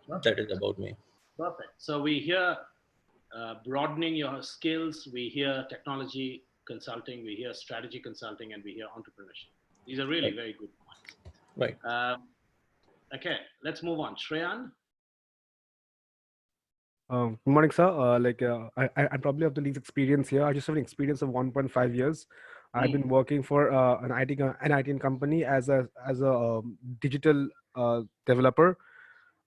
That is about me. Perfect. So we hear broadening your skills, we hear technology consulting, we hear strategy consulting, and we hear entrepreneurship. These are really Right. very good points. Right. Okay, let's move on. Shreyan? Good morning, sir. I probably have the least experience here. I just have an experience of 1.5 years. I've been Mm, working for an IT company as a digital developer,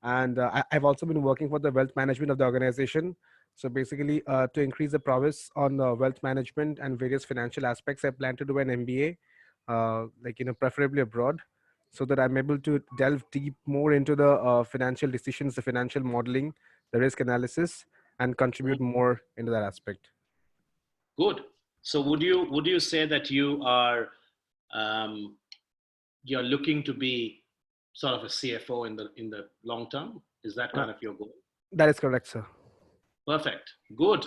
and I've also been working for the wealth management of the organization. So basically, to increase the prowess on wealth management and various financial aspects, I plan to do an MBA, preferably abroad, so that I'm able to delve deep more into the financial decisions, the financial modeling, the risk analysis, and mm. contribute more into that aspect. Good. So would you say that you are um, you're looking to be sort of a CFO in the long term? Is that Uh, kind of your goal? that is correct, sir. Perfect. Good.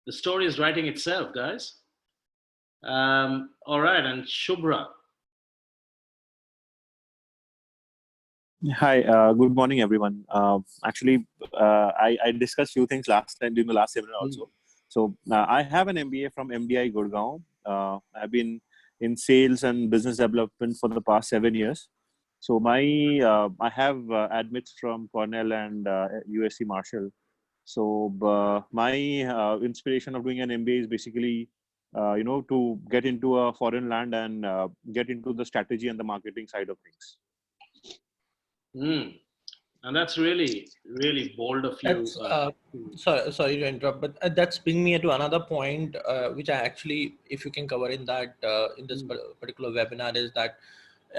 The story is writing itself, guys. All right, and Shubhra. Hi, good morning, everyone. I discussed few things last time during the last seminar Mm, also. So I have an MBA from MDI Gurgaon. I've been in sales and business development for the past 7 years. So I have admits from Cornell and USC Marshall. So my inspiration of doing an MBA is basically, to get into a foreign land and get into the strategy and the marketing side of things. mm. And that's really, really bold of you. That's sorry to interrupt, but that's bring me to another point, which I actually, if you can cover in that in this Mm, particular webinar, is that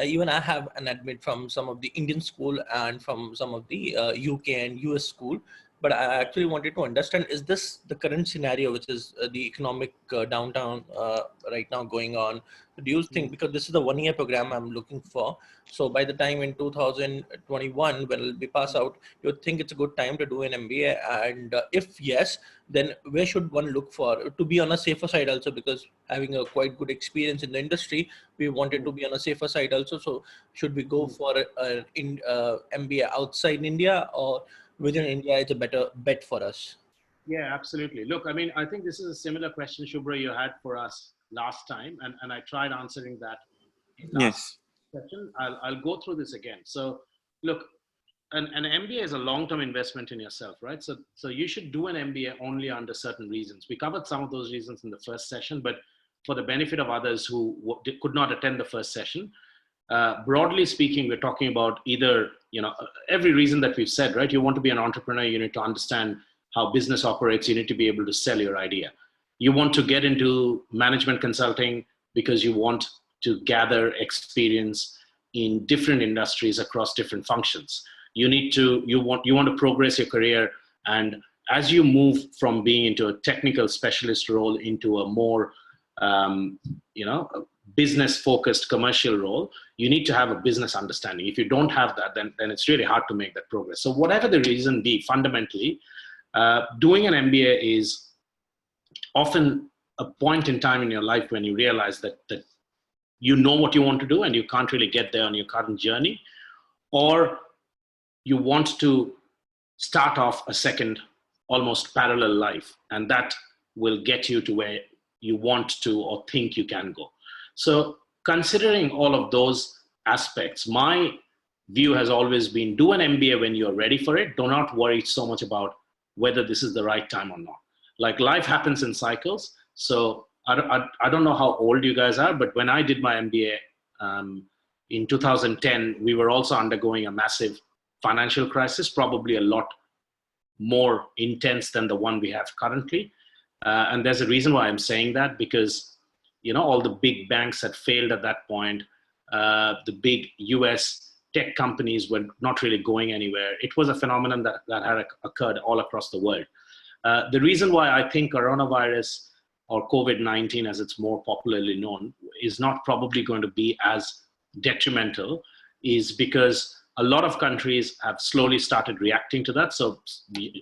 even I have an admit from some of the Indian school and from some of the UK and US school. But I yeah. actually wanted to understand: is this the current scenario, which is the economic downtown right now going on? Do you think, Mm, because this is the 1 year program I'm looking for, so by the time in 2021 when it'll be pass out, you think it's a good time to do an MBA? And if yes, then where should one look for to be on a safer side also? Because having a quite good experience in the industry, we wanted mm, to be on a safer side also. So should we go mm. for MBA outside India, or within India is a better bet for us? Yeah, absolutely. Look, I mean, I think this is a similar question, Shubhra, you had for us last time, and I tried answering that in last Yes. session. I'll go through this again. So, look, an MBA is a long-term investment in yourself, right? So you should do an MBA only under certain reasons. We covered some of those reasons in the first session, but for the benefit of others who could not attend the first session, broadly speaking, we're talking about either, every reason that we've said, right? You want to be an entrepreneur, you need to understand how business operates, you need to be able to sell your idea. You want to get into management consulting because you want to gather experience in different industries across different functions. You want to progress your career, and as you move from being into a technical specialist role into a more business focused commercial role, you need to have a business understanding. If you don't have that, then it's really hard to make that progress. So whatever the reason be, fundamentally, doing an MBA is often a point in time in your life when you realize that you know what you want to do and you can't really get there on your current journey, or you want to start off a second, almost parallel life, and that will get you to where you want to or think you can go. So, considering all of those aspects, my view has always been do an MBA when you're ready for it. Do not worry so much about whether this is the right time or not. Like, life happens in cycles. So, I don't know how old you guys are, but when I did my MBA in 2010, we were also undergoing a massive financial crisis, probably a lot more intense than the one we have currently. And there's a reason why I'm saying that, because all the big banks had failed at that point. The big US tech companies were not really going anywhere. It was a phenomenon that had occurred all across the world. The reason why I think coronavirus, or COVID-19 as it's more popularly known, is not probably going to be as detrimental is because a lot of countries have slowly started reacting to that. So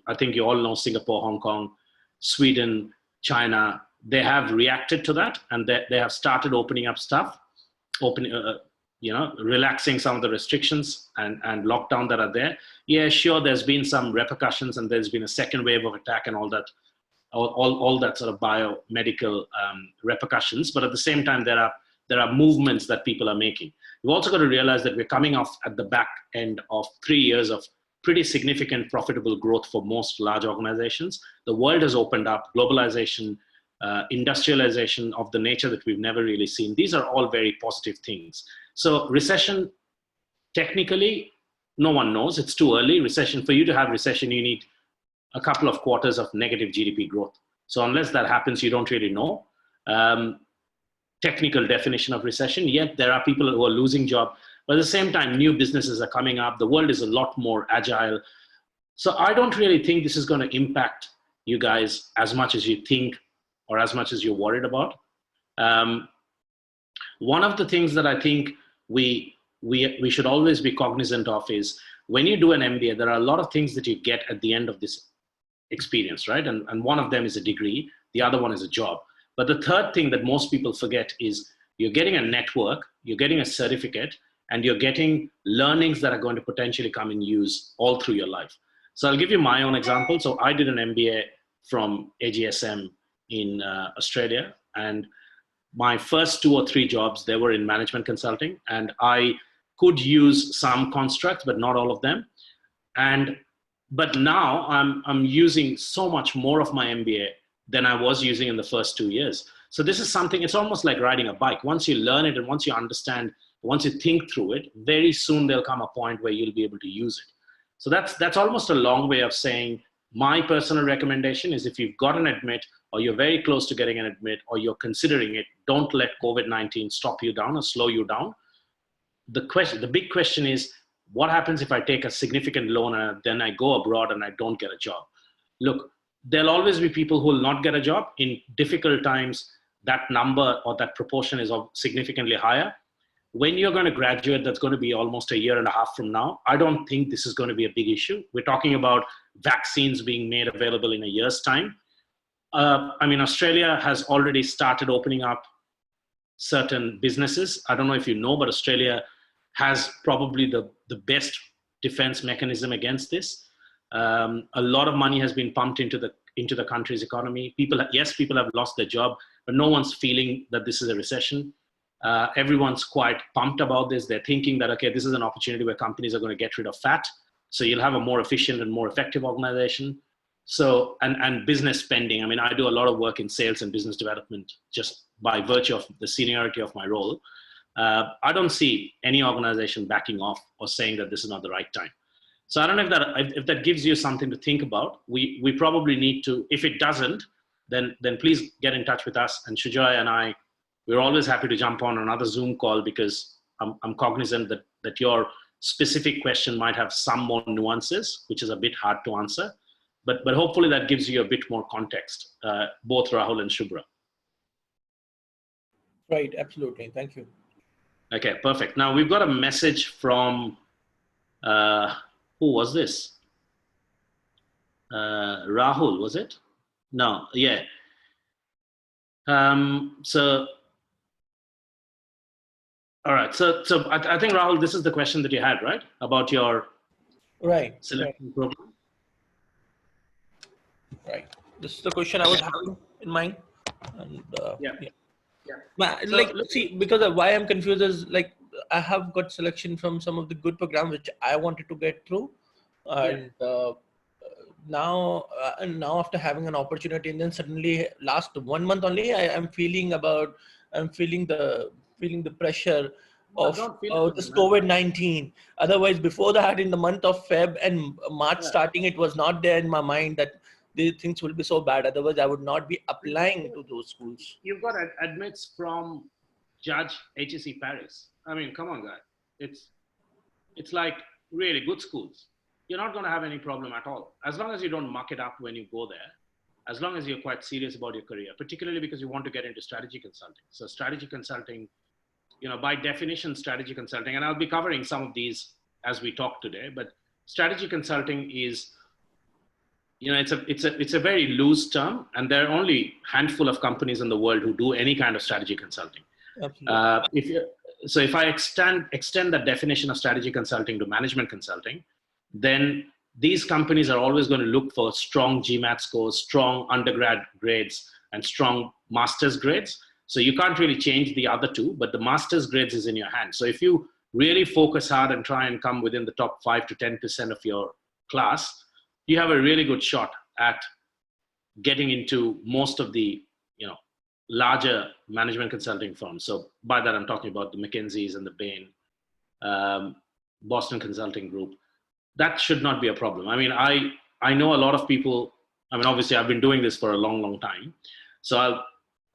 I think you all know Singapore, Hong Kong, Sweden, China, they have reacted to that, and they have started opening up stuff, relaxing some of the restrictions and lockdown that are there. Yeah, sure, there's been some repercussions and there's been a second wave of attack and all that, all that sort of biomedical repercussions. But at the same time, there are movements that people are making. We've also got to realize that we're coming off at the back end of 3 years of pretty significant profitable growth for most large organizations. The world has opened up, globalization, industrialization of the nature that we've never really seen. These are all very positive things. So recession, technically, no one knows. It's too early. Recession, for you to have recession, you need a couple of quarters of negative GDP growth. So unless that happens, you don't really know. Technical definition of recession, yet there are people who are losing jobs. But at the same time, new businesses are coming up. The world is a lot more agile. So I don't really think this is going to impact you guys as much as you think or as much as you're worried about. One of the things that I think we should always be cognizant of is when you do an MBA, there are a lot of things that you get at the end of this experience, right? And one of them is a degree. The other one is a job. But the third thing that most people forget is you're getting a network, you're getting a certificate, and you're getting learnings that are going to potentially come in use all through your life. So I'll give you my own example. So I did an MBA from AGSM in Australia, and my first 2 or 3 jobs, they were in management consulting, and I could use some constructs, but not all of them. But now I'm using so much more of my MBA than I was using in the first 2 years. So this is something, it's almost like riding a bike. Once you learn it and once you understand, once you think through it, very soon there'll come a point where you'll be able to use it. So that's almost a long way of saying my personal recommendation is if you've got an admit or you're very close to getting an admit or you're considering it, don't let COVID-19 stop you down or slow you down. The big question is, what happens if I take a significant loan and then I go abroad and I don't get a job? Look, there'll always be people who will not get a job. In difficult times, that number or that proportion is significantly higher. When you're going to graduate, that's going to be almost 1.5 years from now. I don't think this is going to be a big issue. We're talking about vaccines being made available in 1 year's time. Australia has already started opening up certain businesses. I don't know if you know, but Australia has probably the best defense mechanism against this. A lot of money has been pumped into the country's economy. People have lost their job, but no one's feeling that this is a recession. Everyone's quite pumped about this. They're thinking that, okay, this is an opportunity where companies are going to get rid of fat. So you'll have a more efficient and more effective organization. So, and business spending. I do a lot of work in sales and business development just by virtue of the seniority of my role. I don't see any organization backing off or saying that this is not the right time. So I don't know if that gives you something to think about. We probably need to, if it doesn't, then please get in touch with us. And Shujoy and I, we're always happy to jump on another Zoom call because I'm cognizant that your specific question might have some more nuances, which is a bit hard to answer. But hopefully that gives you a bit more context, both Rahul and Shubhra. Right, absolutely. Thank you. Okay, perfect. Now we've got a message from, who was this? Rahul, was it? No, yeah. All right. So I think, Rahul, this is the question that you had, right? About your selection program. Right. This is the question I was having in mind. And yeah. See, because of why I'm confused is I have got selection from some of the good programs which I wanted to get through, and now after having an opportunity, and then suddenly last 1 month only, I'm feeling the pressure of this COVID-19. Otherwise, before that, in the month of Feb and March starting, it was not there in my mind that these things will be so bad. Otherwise, I would not be applying to those schools. You've got admits from Judge HEC Paris. Come on, guy. It's like really good schools. You're not going to have any problem at all. As long as you don't muck it up when you go there, as long as you're quite serious about your career, particularly because you want to get into strategy consulting. So strategy consulting, by definition, strategy consulting, and I'll be covering some of these as we talk today, but strategy consulting is, it's a very loose term, and there are only a handful of companies in the world who do any kind of strategy consulting. so if I extend that definition of strategy consulting to management consulting, then these companies are always going to look for strong GMAT scores, strong undergrad grades, and strong master's grades. So you can't really change the other two, but the master's grades is in your hand. So if you really focus hard and try and come within the top 5 to 10% of your class, you have a really good shot at getting into most of the, larger management consulting firms. So by that, I'm talking about the McKinseys and the Bain, Boston Consulting Group. That should not be a problem. I mean, I know a lot of people. I mean, obviously, I've been doing this for a long, long time. So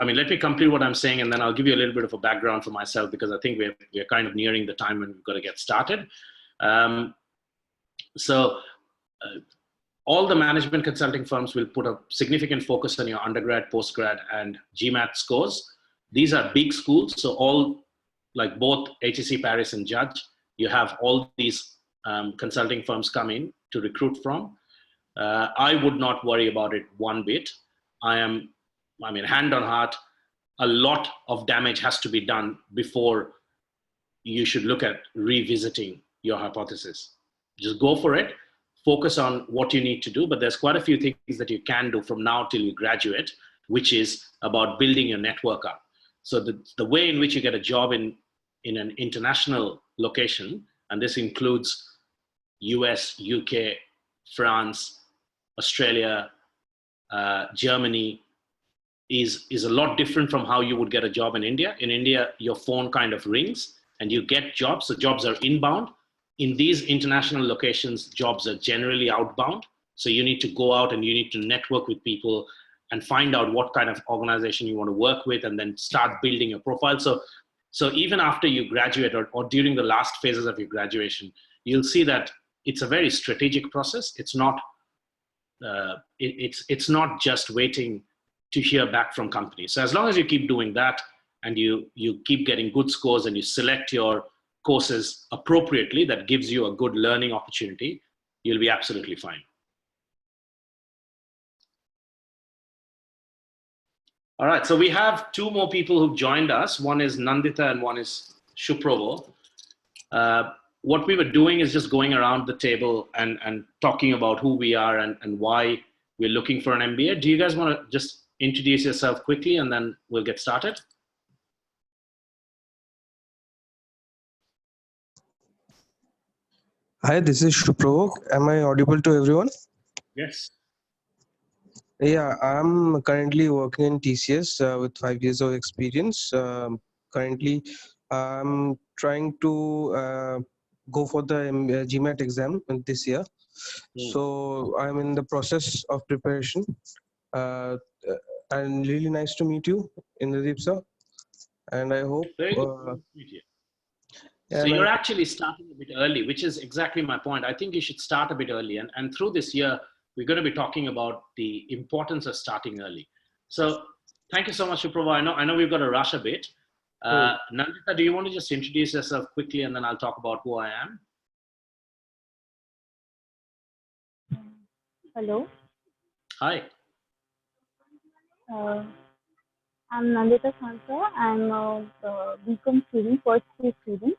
let me complete what I'm saying, and then I'll give you a little bit of a background for myself, because I think we're kind of nearing the time when we've got to get started. All the management consulting firms will put a significant focus on your undergrad, postgrad, and GMAT scores. These are big schools, so all, like both HEC Paris and Judge, you have all these consulting firms come in to recruit from. I would not worry about it one bit. Hand on heart, a lot of damage has to be done before you should look at revisiting your hypothesis. Just go for it. Focus on what you need to do, but there's quite a few things that you can do from now till you graduate, which is about building your network up. So the way in which you get a job in an international location, and this includes US, UK, France, Australia, Germany, is a lot different from how you would get a job in India. In India, your phone kind of rings and you get jobs. So jobs are inbound. In these international locations, jobs are generally outbound. So you need to go out and you need to network with people and find out what kind of organization you want to work with, and then start building your profile. So even after you graduate or during the last phases of your graduation, you'll see that it's a very strategic process. It's not just waiting to hear back from companies. So as long as you keep doing that and you keep getting good scores and you select your courses appropriately, that gives you a good learning opportunity, you'll be absolutely fine. All right, so we have two more people who've joined us. One is Nandita and one is Shuprovo. What we were doing is just going around the table and talking about who we are and why we're looking for an MBA. Do you guys want to just introduce yourself quickly and then we'll get started? Hi, this is Shuprovo. Am I audible to everyone? Yes. Yeah, I'm currently working in TCS with 5 years of experience. Currently, I'm trying to go for the GMAT exam this year. So I'm in the process of preparation. And really nice to meet you, Indradeep sir. And I hope... Very good to meet you. So you're actually starting a bit early, which is exactly my point. I think you should start a bit early. And through this year, we're going to be talking about the importance of starting early. So thank you so much, Shuprovo. I know we've got to rush a bit. Nandita, do you want to just introduce yourself quickly and then I'll talk about who I am? Hello. Hi. I'm Nandita Sansar. I'm a BCom student, first year student.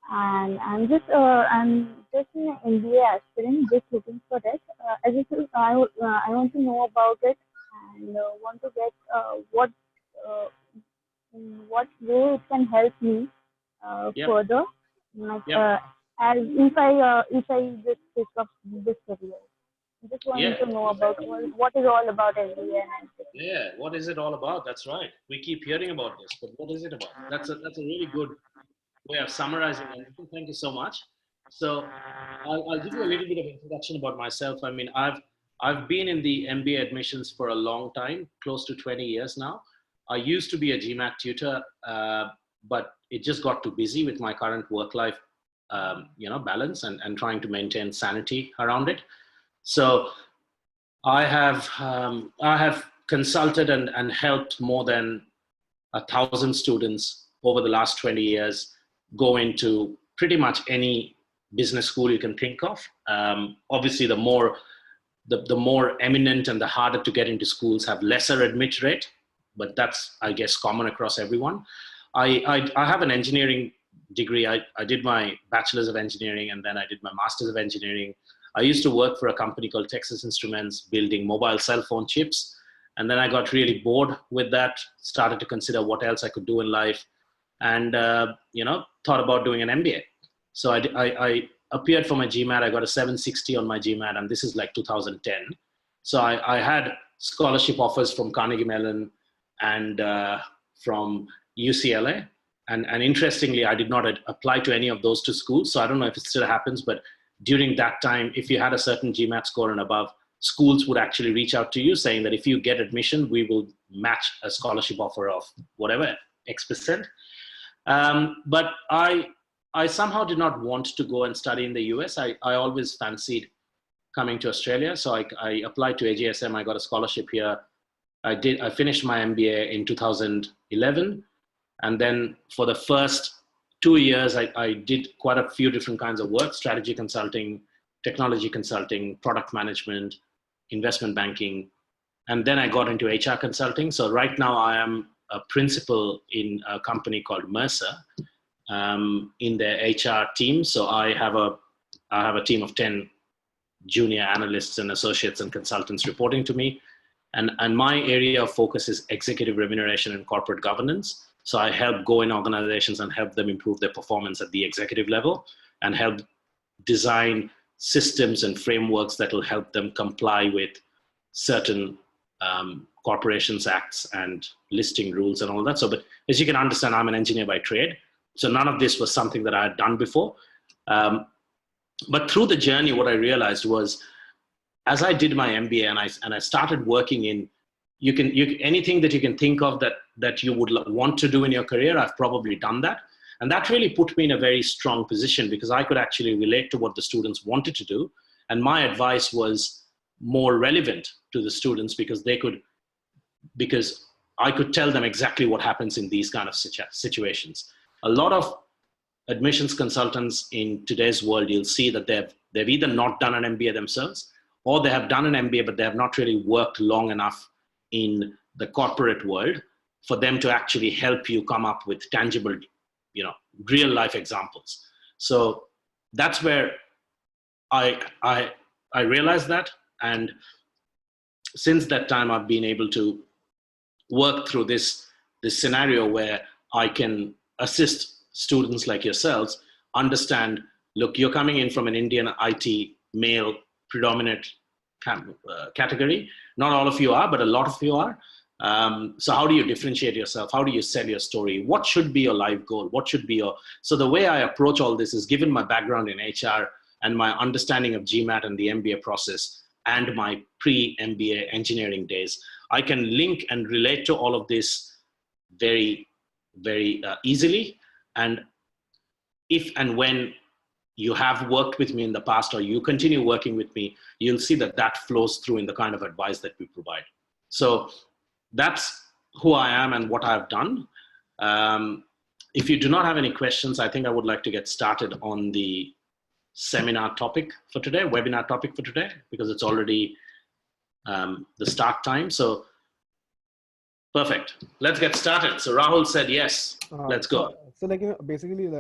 And I'm just an MBA aspirant, just looking for that. I want to know about it and want to get what way it can help me further. As if I just pick up this career. I just wanted to know about what is all about MBA and everything. Yeah, what is it all about? That's right. We keep hearing about this, but what is it about? That's a really good way of summarizing everything. Thank you so much. So I'll give you a little bit of introduction about myself. I mean, I've been in the MBA admissions for a long time, close to 20 years now. I used to be a GMAT tutor, but it just got too busy with my current work-life, balance and trying to maintain sanity around it. So I have consulted and helped more than 1,000 students over the last 20 years go into pretty much any business school you can think of. Obviously, the more eminent and the harder to get into schools have lesser admit rate, but that's, I guess, common across everyone. I have an engineering degree. I did my bachelor's of engineering, and then I did my master's of engineering. I used to work for a company called Texas Instruments building mobile cell phone chips. And then I got really bored with that, started to consider what else I could do in life, and thought about doing an MBA. So I appeared for my GMAT. I got a 760 on my GMAT, and this is like 2010. So I had scholarship offers from Carnegie Mellon and from UCLA. And interestingly, I did not apply to any of those two schools. So I don't know if it still happens, but during that time, if you had a certain GMAT score and above, schools would actually reach out to you saying that if you get admission, we will match a scholarship offer of whatever, X%. But I somehow did not want to go and study in the US. I always fancied coming to Australia. So I applied to AGSM. I got a scholarship here. I finished my MBA in 2011. And then for the first 2 years, I did quite a few different kinds of work: strategy consulting, technology consulting, product management, investment banking. And then I got into HR consulting. So right now I am a principal in a company called Mercer in their HR team. So I have a team of 10 junior analysts and associates and consultants reporting to me. And my area of focus is executive remuneration and corporate governance. So I help go in organizations and help them improve their performance at the executive level, and help design systems and frameworks that will help them comply with certain corporations acts and listing rules and all that. So, but as you can understand, I'm an engineer by trade. So none of this was something that I had done before. But through the journey, what I realized was, as I did my MBA and I started working in, anything that you can think of that you would want to do in your career, I've probably done that. And that really put me in a very strong position, because I could actually relate to what the students wanted to do. And my advice was more relevant to the students, because I could tell them exactly what happens in these kind of situations. A lot of admissions consultants in today's world, you'll see that they've either not done an MBA themselves, or they have done an MBA, but they have not really worked long enough in the corporate world for them to actually help you come up with tangible, real life examples. So that's where I realized that. And since that time, I've been able to work through this scenario where I can assist students like yourselves understand, look, you're coming in from an Indian IT male predominant category. Not all of you are, but a lot of you are. So how do you differentiate yourself? How do you sell your story? What should be your life goal? So the way I approach all this is, given my background in HR and my understanding of GMAT and the MBA process and my pre-MBA engineering days, I can link and relate to all of this very, very easily. And if and when you have worked with me in the past, or you continue working with me, you'll see that flows through in the kind of advice that we provide. So that's who I am and what I've done. If you do not have any questions, I think I would like to get started on the webinar topic for today, because it's already the start time. So perfect. Let's get started. So Rahul said yes. Let's go. So basically,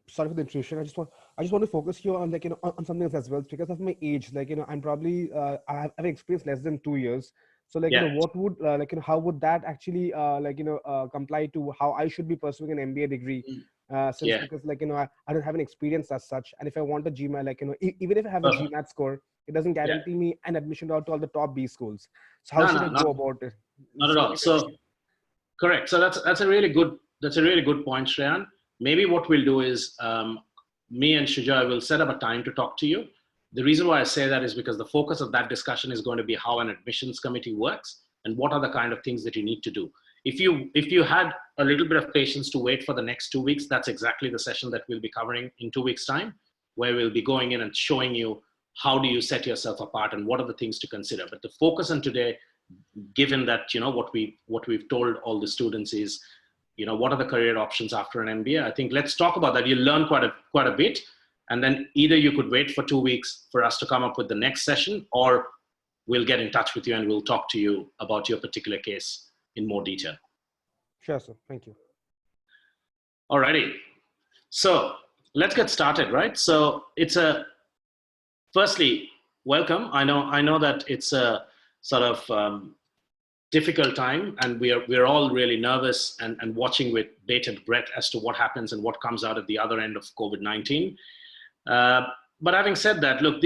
sorry for the intrusion. I just want to focus here on on something else as well, because of my age. I'm probably I've experienced less than 2 years. So what would how would that actually comply to how I should be pursuing an MBA degree? Because I don't have an experience as such, and if I want a GMAT, even if I have a GMAT score, it doesn't guarantee me an admission to all the top B schools. So how should I go about it? Not at all. So correct. So that's a really good point, Shreyan. Maybe what we'll do is me and Shuja will set up a time to talk to you. The reason why I say that is because the focus of that discussion is going to be how an admissions committee works and what are the kind of things that you need to do. If you had a little bit of patience to wait for the next 2 weeks, that's exactly the session that we'll be covering in 2 weeks' time, where we'll be going in and showing you how do you set yourself apart and what are the things to consider. But the focus on today, given that what we've told all the students is, what are the career options after an MBA? I think let's talk about that. You'll learn quite a bit, and then either you could wait for 2 weeks for us to come up with the next session, or we'll get in touch with you and we'll talk to you about your particular case in more detail. Sure, sir. Thank you. Alrighty. So let's get started, right? So firstly, welcome. I know that it's a sort of difficult time, and we're all really nervous and watching with bated breath as to what happens and what comes out at the other end of COVID-19. But having said that, look,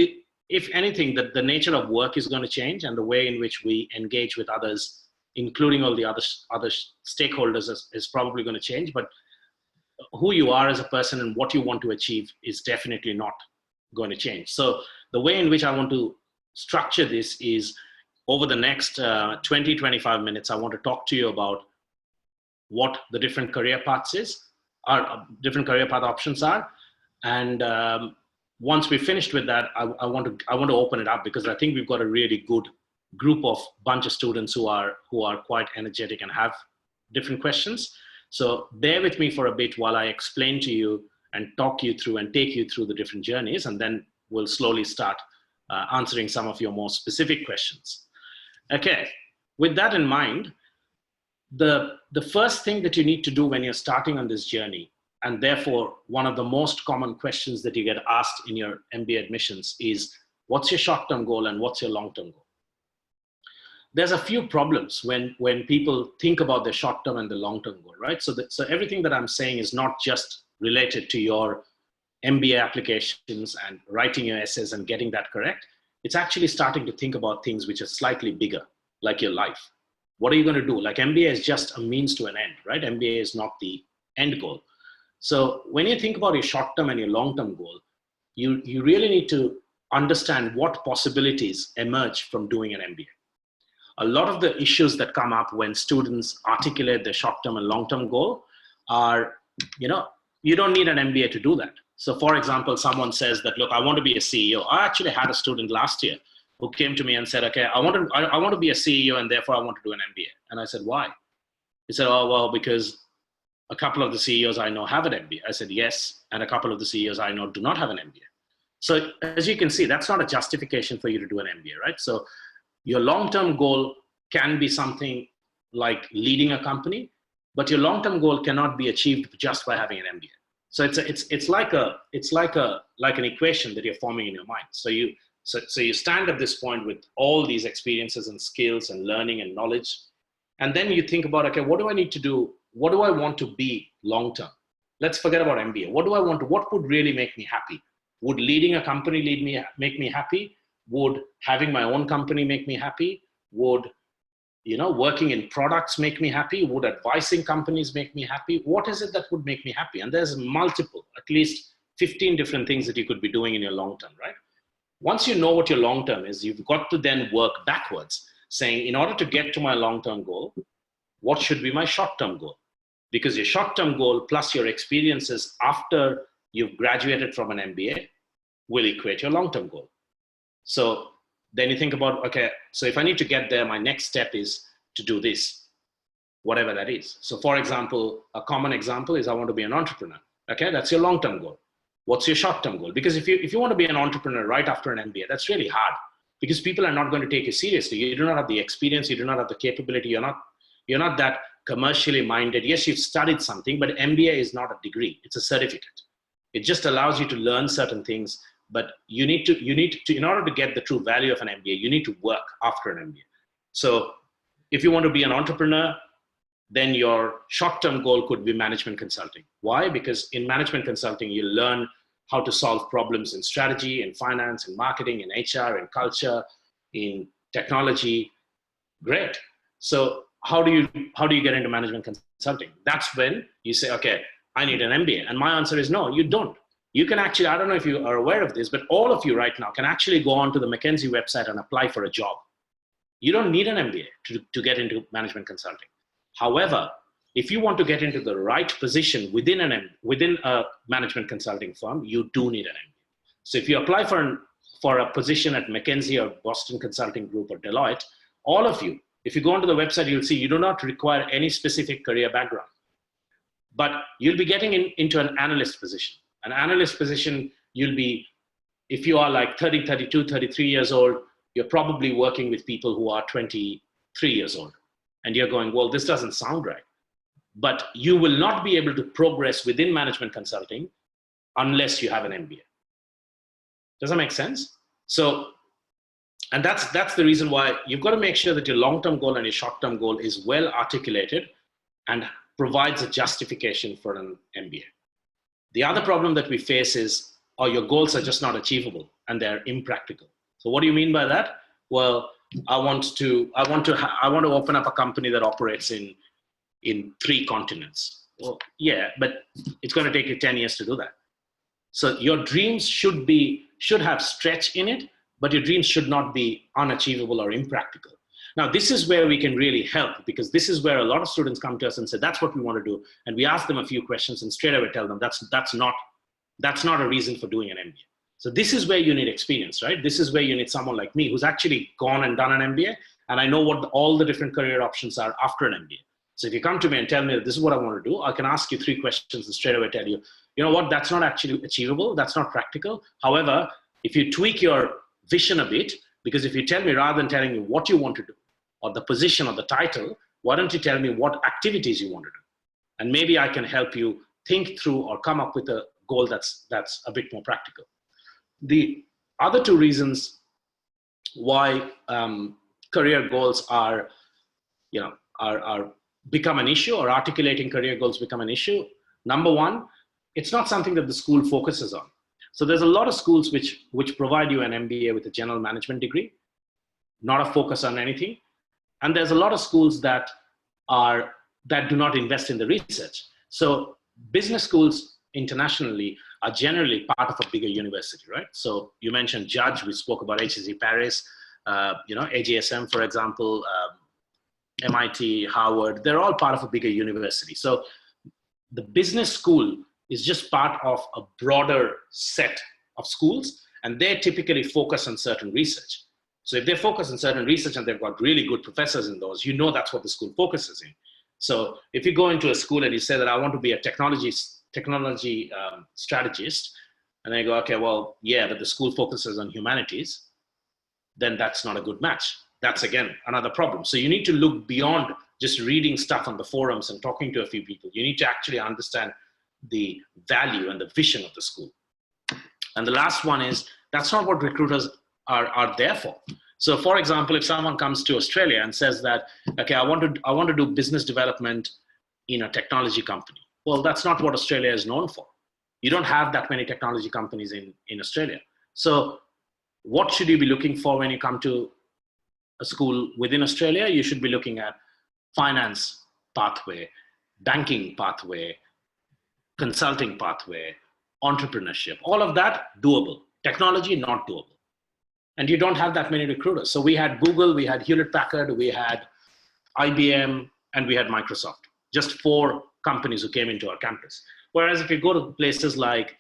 if anything, the nature of work is going to change, and the way in which we engage with others, including all the other stakeholders, is probably going to change. But who you are as a person and what you want to achieve is definitely not going to change. So the way in which I want to structure this is, over the next 20-25 minutes, I want to talk to you about what the different career paths different career path options are. And once we're finished with that, I want to open it up, because I think we've got a really good group of bunch of students who are quite energetic and have different questions. So bear with me for a bit while I explain to you and talk you through and take you through the different journeys, and then we'll slowly start answering some of your more specific questions. Okay, with that in mind, the first thing that you need to do when you're starting on this journey, and therefore one of the most common questions that you get asked in your MBA admissions, is what's your short-term goal and what's your long-term goal? There's a few problems when people think about the short-term and the long-term goal, right? So everything that I'm saying is not just related to your MBA applications and writing your essays and getting that correct. It's actually starting to think about things which are slightly bigger, like your life. What are you going to do? Like, MBA is just a means to an end, right? MBA is not the end goal. So when you think about your short-term and your long-term goal, you really need to understand what possibilities emerge from doing an MBA. A lot of the issues that come up when students articulate their short-term and long-term goal are, you don't need an MBA to do that. So for example, someone says that, look, I want to be a CEO. I actually had a student last year who came to me and said, okay, I want to be a CEO, and therefore I want to do an MBA. And I said, why? He said, oh, well, because a couple of the CEOs I know have an MBA. I said, yes. And a couple of the CEOs I know do not have an MBA. So as you can see, that's not a justification for you to do an MBA, right? So your long-term goal can be something like leading a company, but your long-term goal cannot be achieved just by having an MBA. So it's like an equation that you're forming in your mind. So you stand at this point with all these experiences and skills and learning and knowledge, and then you think about, okay, what do I need to do? What do I want to be long-term? Let's forget about MBA. What do I want to? What would really make me happy? Would leading a company make me happy? Would having my own company make me happy? Would working in products make me happy? Would advising companies make me happy? What is it that would make me happy? And there's multiple, at least 15 different things that you could be doing in your long term, right? Once you know what your long term is, you've got to then work backwards, saying, in order to get to my long term goal, what should be my short term goal? Because your short term goal plus your experiences after you've graduated from an MBA will equate your long term goal. So then you think about, okay, so if I need to get there, my next step is to do this, whatever that is. So for example, a common example is I want to be an entrepreneur. Okay, that's your long-term goal. What's your short-term goal? Because if you want to be an entrepreneur right after an MBA, that's really hard, because people are not going to take you seriously. You do not have the experience, you do not have the capability, you're not that commercially minded. Yes, you've studied something, but MBA is not a degree, it's a certificate. It just allows you to learn certain things. But you need to, in order to get the true value of an MBA, you need to work after an MBA. So if you want to be an entrepreneur, then your short-term goal could be management consulting. Why? Because in management consulting, you learn how to solve problems in strategy, in finance, in marketing, in HR, in culture, in technology. Great. So how do you get into management consulting? That's when you say, okay, I need an MBA. And my answer is no, you don't. You can actually, I don't know if you are aware of this, but all of you right now can actually go onto the McKinsey website and apply for a job. You don't need an MBA to get into management consulting. However, if you want to get into the right position within a management consulting firm, you do need an MBA. So if you apply for a position at McKinsey or Boston Consulting Group or Deloitte, all of you, if you go onto the website, you'll see you do not require any specific career background. But you'll be getting into an analyst position. An analyst position, you'll be, if you are like 30, 32, 33 years old, you're probably working with people who are 23 years old. And you're going, well, this doesn't sound right. but you will not be able to progress within management consulting unless you have an MBA. Does that make sense? So, and that's the reason why you've got to make sure that your long-term goal and your short-term goal is well articulated and provides a justification for an MBA. The other problem that we face is, your goals are just not achievable and they're impractical. So what do you mean by that? Well, I want to open up a company that operates in 3 continents. Well, yeah, but it's going to take you 10 years to do that. So your dreams should have stretch in it, but your dreams should not be unachievable or impractical. Now, this is where we can really help, because this is where a lot of students come to us and say, that's what we want to do. And we ask them a few questions and straight away tell them that's not a reason for doing an MBA. So this is where you need experience, right? This is where you need someone like me who's actually gone and done an MBA, and I know what all the different career options are after an MBA. So if you come to me and tell me that this is what I want to do, I can ask you 3 questions and straight away tell you, you know what, that's not actually achievable, that's not practical. However, if you tweak your vision a bit, because if you tell me, rather than telling me what you want to do, or the position or the title, why don't you tell me what activities you want to do? And maybe I can help you think through or come up with a goal that's a bit more practical. The other 2 reasons why career goals are become an issue, or articulating career goals become an issue. Number 1, it's not something that the school focuses on. So there's a lot of schools which provide you an MBA with a general management degree, not a focus on anything. And there's a lot of schools that do not invest in the research. So business schools internationally are generally part of a bigger university, right? So you mentioned Judge, we spoke about HSC Paris, AGSM, for example, MIT, Harvard, they're all part of a bigger university. So the business school is just part of a broader set of schools, and they typically focus on certain research. So if they focus on certain research and they've got really good professors in those, that's what the school focuses in. So if you go into a school and you say that I want to be a technology strategist, and then you go, okay, well, yeah, but the school focuses on humanities, then that's not a good match. That's, again, another problem. So you need to look beyond just reading stuff on the forums and talking to a few people. You need to actually understand the value and the vision of the school. And the last one is, that's not what recruiters are there for. So for example, if someone comes to Australia and says that, okay, I want to do business development in a technology company. Well, that's not what Australia is known for. You don't have that many technology companies in Australia. So what should you be looking for when you come to a school within Australia? You should be looking at finance pathway, banking pathway, consulting pathway, entrepreneurship, all of that doable. Technology, not doable. And you don't have that many recruiters. So we had Google, we had Hewlett Packard, we had IBM, and we had Microsoft. Just 4 companies who came into our campus. Whereas if you go to places like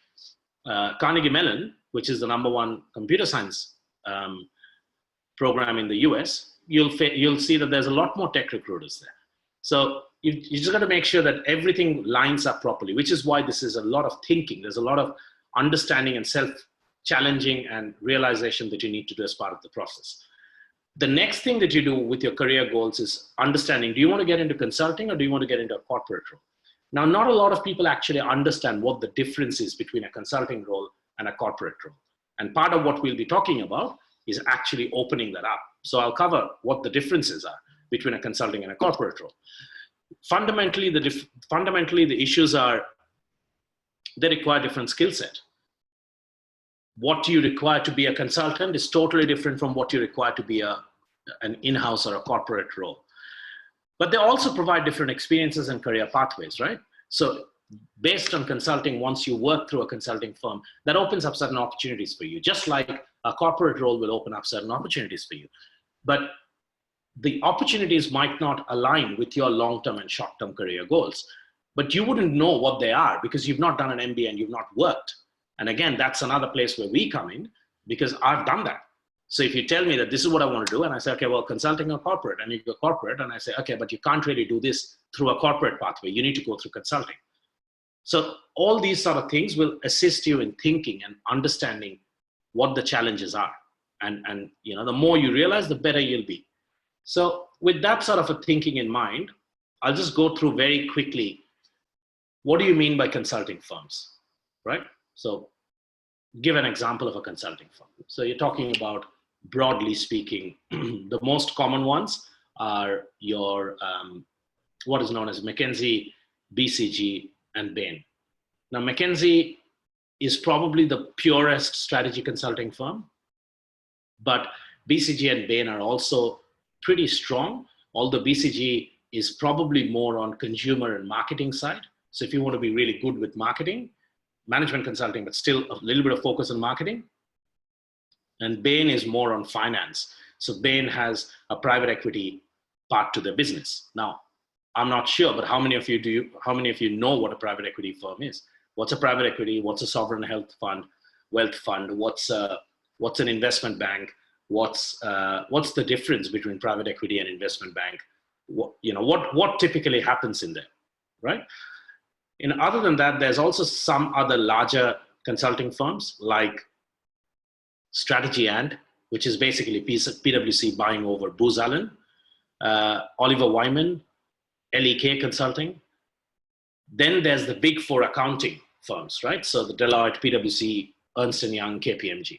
Carnegie Mellon, which is the #1 computer science program in the US, you'll see that there's a lot more tech recruiters there. So you just got to make sure that everything lines up properly, which is why this is a lot of thinking. There's a lot of understanding and self-challenging and realization that you need to do as part of the process. The next thing that you do with your career goals is understanding, do you want to get into consulting or do you want to get into a corporate role? Now, not a lot of people actually understand what the difference is between a consulting role and a corporate role. And part of what we'll be talking about is actually opening that up. So I'll cover what the differences are between a consulting and a corporate role. Fundamentally, the issues are, they require different skill set. What you require to be a consultant is totally different from what you require to be an in-house or a corporate role. But they also provide different experiences and career pathways, right? So based on consulting, once you work through a consulting firm, that opens up certain opportunities for you, just like a corporate role will open up certain opportunities for you. But the opportunities might not align with your long-term and short-term career goals, but you wouldn't know what they are because you've not done an MBA and you've not worked. And again, that's another place where we come in, because I've done that. So if you tell me that this is what I want to do, and I say, okay, well, consulting or corporate, and you go corporate, and I say, okay, but you can't really do this through a corporate pathway. You need to go through consulting. So all these sort of things will assist you in thinking and understanding what the challenges are. And the more you realize, the better you'll be. So with that sort of a thinking in mind, I'll just go through very quickly. What do you mean by consulting firms, right? So give an example of a consulting firm. So you're talking about, broadly speaking, the most common ones are your, what is known as McKinsey, BCG, and Bain. Now, McKinsey is probably the purest strategy consulting firm, but BCG and Bain are also pretty strong, although BCG is probably more on consumer and marketing side. So if you want to be really good with marketing, management consulting, but still a little bit of focus on marketing. And Bain is more on finance. So Bain has a private equity part to their business. Now, I'm not sure, but how many of you know what a private equity firm is? What's a private equity? What's a sovereign wealth fund? What's an investment bank? What's the difference between private equity and investment bank? What typically happens in there, right? And other than that, there's also some other larger consulting firms like Strategy and, which is basically PwC buying over Booz Allen, Oliver Wyman, LEK Consulting. Then there's the big four accounting firms, right? So the Deloitte, PwC, Ernst & Young, KPMG.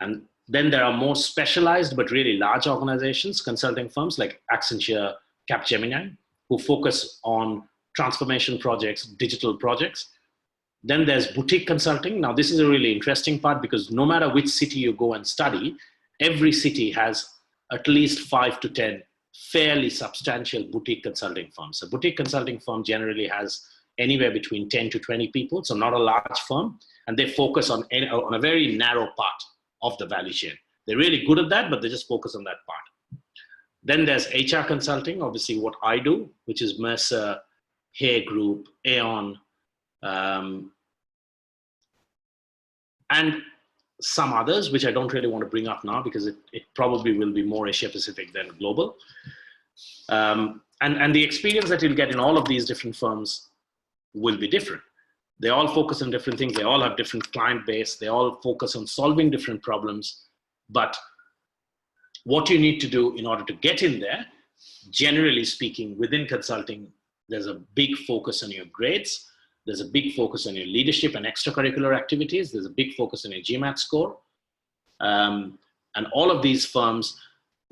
And then there are more specialized but really large organizations, consulting firms like Accenture, Capgemini, who focus on transformation projects, digital projects. Then there's boutique consulting. Now, this is a really interesting part because no matter which city you go and study, every city has at least 5 to 10 fairly substantial boutique consulting firms. A boutique consulting firm generally has anywhere between 10 to 20 people, so not a large firm, and they focus on a very narrow part of the value chain. They're really good at that, but they just focus on that part. Then there's HR consulting, obviously what I do, which is Mercer, Hay Group, Aon, and some others, which I don't really want to bring up now because it probably will be more Asia Pacific than global. And the experience that you'll get in all of these different firms will be different. They all focus on different things. They all have different client base. They all focus on solving different problems. But what you need to do in order to get in there, generally speaking, within consulting, there's a big focus on your grades. There's a big focus on your leadership and extracurricular activities. There's a big focus on your GMAT score. And all of these firms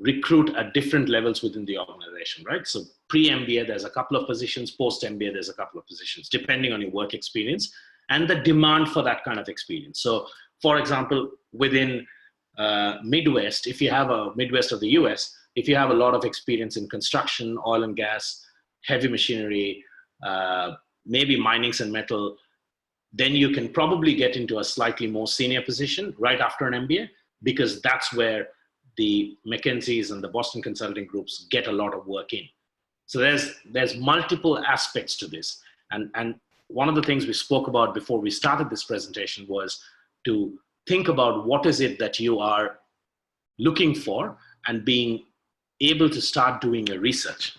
recruit at different levels within the organization, right? So pre-MBA, there's a couple of positions. Post-MBA, there's a couple of positions, depending on your work experience and the demand for that kind of experience. So, for example, within Midwest, if you have a Midwest of the US, if you have a lot of experience in construction, oil and gas, heavy machinery, maybe minings and metal, then you can probably get into a slightly more senior position right after an MBA, because that's where the McKinseys and the Boston Consulting Groups get a lot of work in. So there's multiple aspects to this. And one of the things we spoke about before we started this presentation was to think about what is it that you are looking for and being able to start doing your research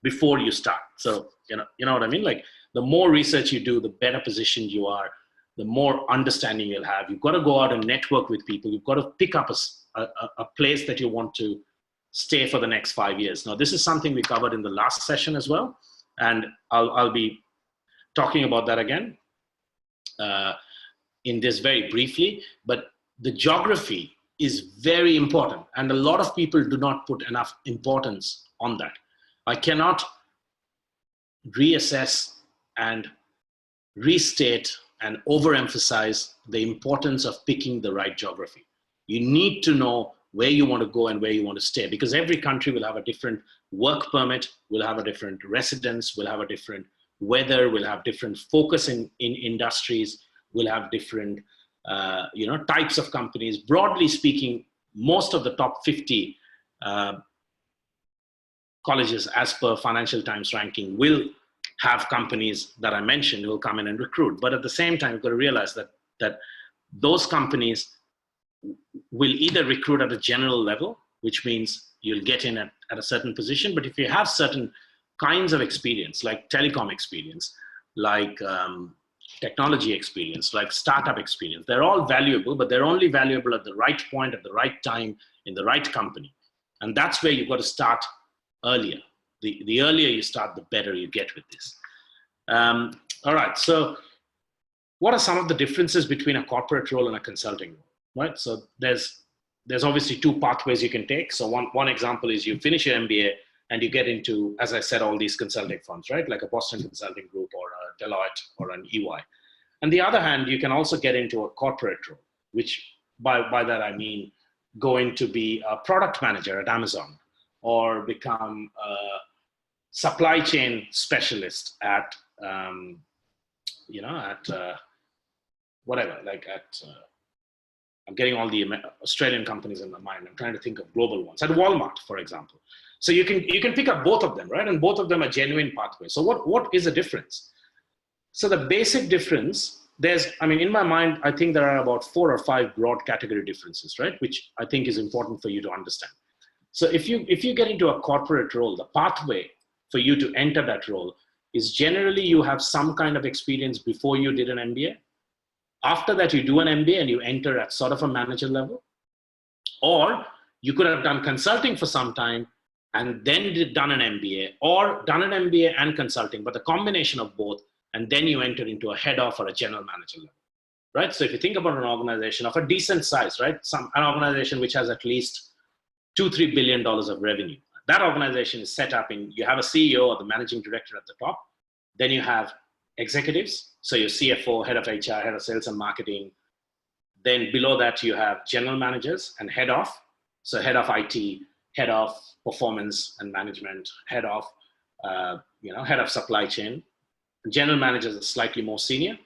before you start. So, you know what I mean? Like, the more research you do, the better positioned you are, the more understanding you'll have. You've got to go out and network with people. You've got to pick up a place that you want to stay for the next 5 years. Now, this is something we covered in the last session as well, and I'll be talking about that again in this very briefly, but the geography is very important, and a lot of people do not put enough importance on that. I cannot reassess and restate and overemphasize the importance of picking the right geography. You need to know where you want to go and where you want to stay, because every country will have a different work permit, will have a different residence, will have a different weather, will have different focus in industries, will have different types of companies. Broadly speaking, most of the top 50 colleges, as per Financial Times ranking, will have companies that I mentioned who will come in and recruit. But at the same time, you've got to realize that those companies will either recruit at a general level, which means you'll get in at a certain position. But if you have certain kinds of experience, like telecom experience, like technology experience, like startup experience, they're all valuable, but they're only valuable at the right point, at the right time, in the right company. And that's where you've got to start earlier. the earlier you start, the better you get with this. All right, so what are some of the differences between a corporate role and a consulting role, right? So there's obviously two pathways you can take. So one example is you finish your MBA and you get into, as I said, all these consulting firms, right? Like a Boston Consulting Group or a Deloitte or an EY. On the other hand, you can also get into a corporate role, which by that I mean going to be a product manager at Amazon or become a supply chain specialist at, whatever, like at, I'm getting all the Australian companies in my mind. I'm trying to think of global ones. At Walmart, for example. So you can pick up both of them, right? And both of them are genuine pathways. So what is the difference? So the basic difference, in my mind, I think there are about 4 or 5 broad category differences, right? Which I think is important for you to understand. So if you get into a corporate role, the pathway for you to enter that role is generally you have some kind of experience before you did an MBA. After that, you do an MBA and you enter at sort of a manager level. Or you could have done consulting for some time and then done an MBA, or done an MBA and consulting, but the combination of both, and then you enter into a head of or a general manager level, right? So if you think about an organization of a decent size, right? An organization which has at least $2-3 billion of revenue. That organization is set up in, you have a CEO or the managing director at the top. Then you have executives. So your CFO, head of HR, head of sales and marketing. Then below that, you have general managers and head of. So head of IT, head of performance and management, head of, head of supply chain. General managers are slightly more senior.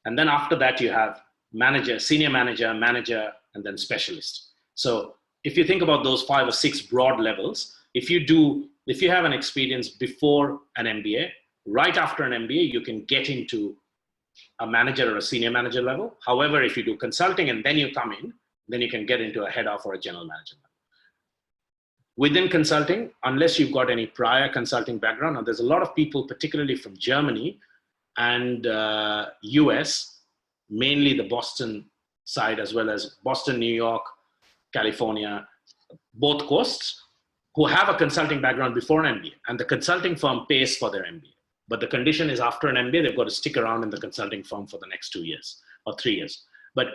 And then after that, you have manager, senior manager, manager, and then specialist. So if you think about those 5 or 6 broad levels, if you have an experience before an MBA, right after an MBA, you can get into a manager or a senior manager level. However, if you do consulting and then you come in, then you can get into a head of or a general manager level. Within consulting, unless you've got any prior consulting background, now there's a lot of people, particularly from Germany and US, mainly the Boston side, as well as Boston, New York, California, both coasts, who have a consulting background before an MBA, and the consulting firm pays for their MBA. But the condition is after an MBA, they've got to stick around in the consulting firm for the next 2 years or 3 years. But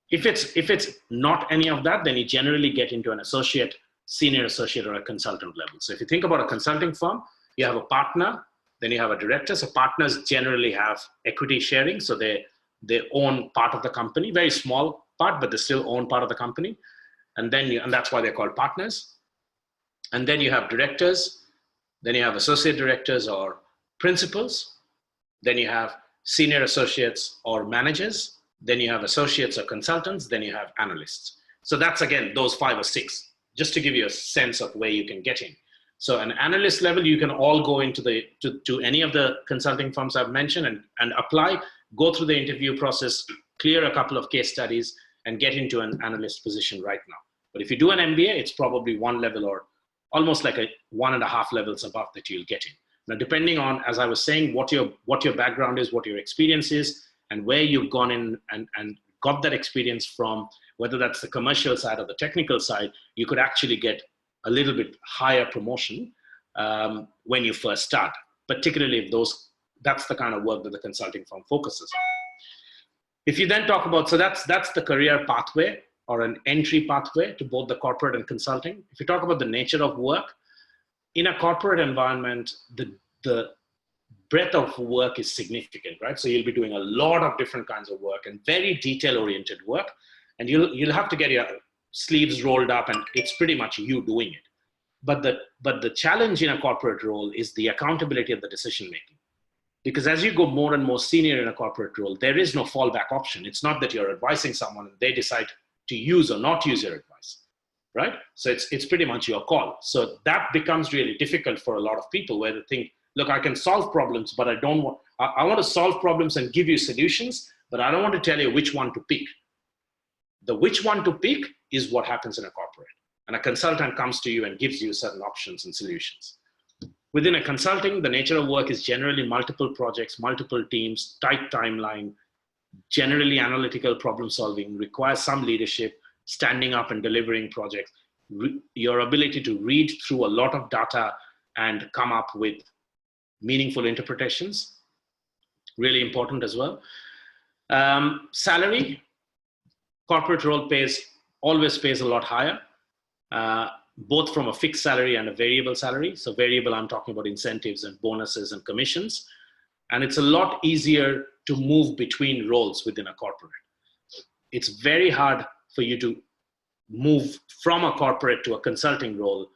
if it's not any of that, then you generally get into an associate, senior associate, or a consultant level. So if you think about a consulting firm, you have a partner, then you have a director. So partners generally have equity sharing. So they own part of the company, very small part, but they still own part of the company. And that's why they're called partners. And then you have directors, then you have associate directors or principals, then you have senior associates or managers, then you have associates or consultants, then you have analysts. So that's, again, those 5 or 6, just to give you a sense of where you can get in. So an analyst level, you can all go into to any of the consulting firms I've mentioned and apply, go through the interview process, clear a couple of case studies, and get into an analyst position right now. But if you do an MBA, it's probably 1 level or almost like 1.5 levels above that you'll get in. Now, depending on, as I was saying, what your background is, what your experience is, and where you've gone in and got that experience from, whether that's the commercial side or the technical side, you could actually get a little bit higher promotion when you first start, particularly if that's the kind of work that the consulting firm focuses on. If you then talk about, so that's the career pathway or an entry pathway to both the corporate and consulting. If you talk about the nature of work, in a corporate environment, the breadth of work is significant, right? So you'll be doing a lot of different kinds of work and very detail-oriented work, and you'll have to get your sleeves rolled up, and it's pretty much you doing it. But the challenge in a corporate role is the accountability of the decision-making. Because as you go more and more senior in a corporate role, there is no fallback option. It's not that you're advising someone and they decide to use or not use your advice, right? So it's pretty much your call. So that becomes really difficult for a lot of people, where they think, look, I can solve problems, but I want to solve problems and give you solutions, but I don't want to tell you which one to pick. The which one to pick is what happens in a corporate. And a consultant comes to you and gives you certain options and solutions. Within a consulting, the nature of work is generally multiple projects, multiple teams, tight timeline, generally analytical problem solving, requires some leadership, standing up and delivering projects, your ability to read through a lot of data and come up with meaningful interpretations. Really important as well. Salary, corporate role always pays a lot higher, both from a fixed salary and a variable salary. So variable, I'm talking about incentives and bonuses and commissions. And it's a lot easier to move between roles within a corporate. It's very hard for you to move from a corporate to a consulting role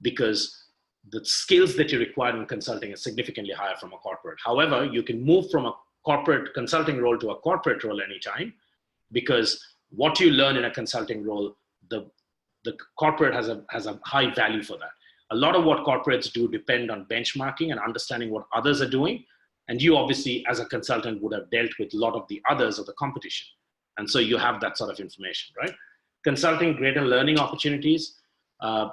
because the skills that you require in consulting is significantly higher from a corporate. However, you can move from a corporate consulting role to a corporate role anytime, because what you learn in a consulting role, the corporate has a high value for that. A lot of what corporates do depend on benchmarking and understanding what others are doing. And you obviously, as a consultant, would have dealt with a lot of the others of the competition. And so you have that sort of information, right? Consulting, greater learning opportunities, a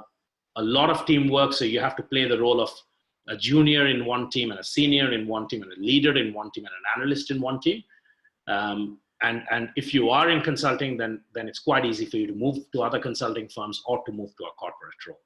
lot of teamwork. So you have to play the role of a junior in one team and a senior in one team and a leader in one team and an analyst in one team. And if you are in consulting, then it's quite easy for you to move to other consulting firms or to move to a corporate role.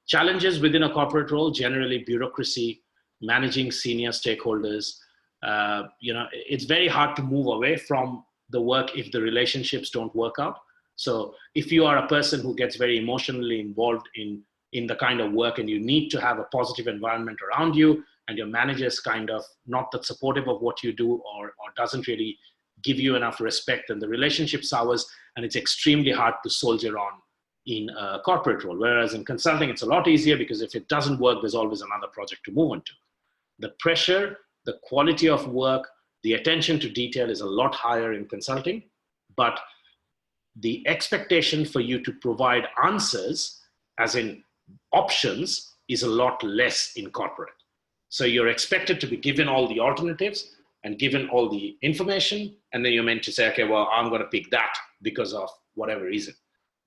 Challenges within a corporate role, generally bureaucracy, managing senior stakeholders. It's very hard to move away from the work if the relationships don't work out. So if you are a person who gets very emotionally involved in the kind of work, and you need to have a positive environment around you, and your manager's kind of not that supportive of what you do, or doesn't really give you enough respect, and the relationship sours, and it's extremely hard to soldier on in a corporate role. Whereas in consulting, it's a lot easier, because if it doesn't work, there's always another project to move on to. The pressure, the quality of work, the attention to detail is a lot higher in consulting, but the expectation for you to provide answers, as in options, is a lot less in corporate. So you're expected to be given all the alternatives and given all the information, and then you're meant to say, okay, well, I'm going to pick that because of whatever reason.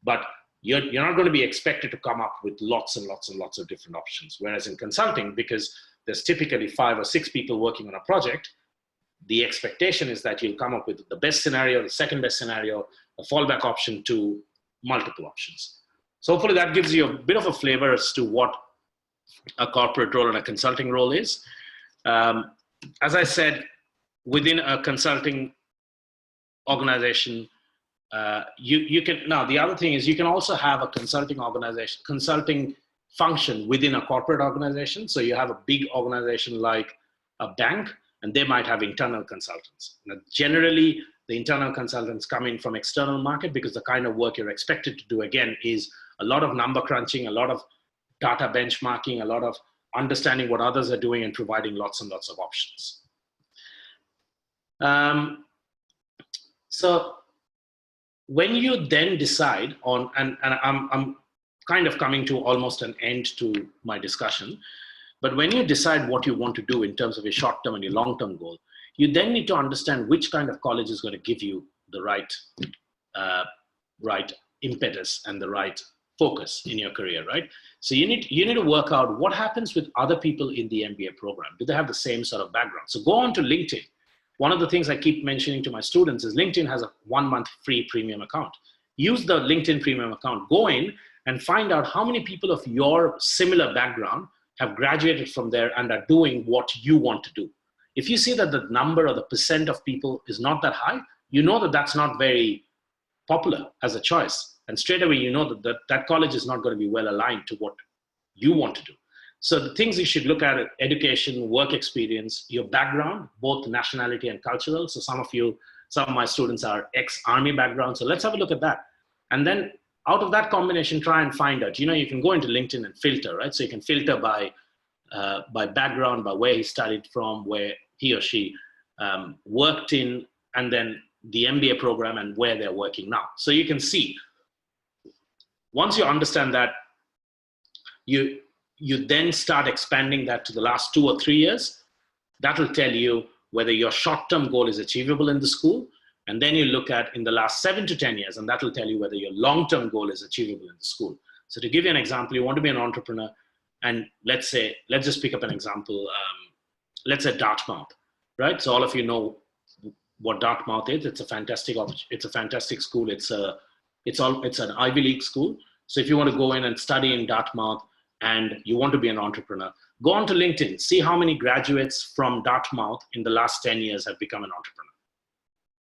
But you're not going to be expected to come up with lots and lots and lots of different options. Whereas in consulting, because there's typically 5 or 6 people working on a project, the expectation is that you'll come up with the best scenario, the second best scenario, a fallback option to multiple options. So hopefully that gives you a bit of a flavor as to what a corporate role and a consulting role is. As I said, within a consulting organization, you can, now the other thing is you can also have a consulting organization, consulting function within a corporate organization. So you have a big organization like a bank, and they might have internal consultants. Now, generally, the internal consultants come in from external market, because the kind of work you're expected to do, again, is a lot of number crunching, a lot of data benchmarking, a lot of understanding what others are doing, and providing lots and lots of options. So when you then decide on, and I'm kind of coming to almost an end to my discussion, but when you decide what you want to do in terms of your short-term and your long-term goal, you then need to understand which kind of college is going to give you the right impetus and the right focus in your career, right? So you need to work out what happens with other people in the MBA program. Do they have the same sort of background? So go on to LinkedIn. One of the things I keep mentioning to my students is LinkedIn has a 1-month free premium account. Use the LinkedIn premium account. Go in and find out how many people of your similar background have graduated from there and are doing what you want to do. If you see that the number or the percent of people is not that high, you know that that's not very popular as a choice. And straight away, you know that college is not going to be well aligned to what you want to do. So the things you should look at are education, work experience, your background, both nationality and cultural. So some of my students are ex-army background. So let's have a look at that. And then out of that combination, try and find out, you can go into LinkedIn and filter, right? So you can filter by background, by where he studied from, where he or she worked in, and then the MBA program and where they're working now. So you can see, once you understand that, you then start expanding that to the last 2 or 3 years. That will tell you whether your short-term goal is achievable in the school. And then you look at in the last 7 to 10 years, and that will tell you whether your long-term goal is achievable in the school. So to give you an example, you want to be an entrepreneur, and let's just pick up an example. Let's say Dartmouth, right? So all of you know what Dartmouth is. It's a fantastic school. It's an Ivy League school. So if you want to go in and study in Dartmouth, and you want to be an entrepreneur, go on to LinkedIn, see how many graduates from Dartmouth in the last 10 years have become an entrepreneur.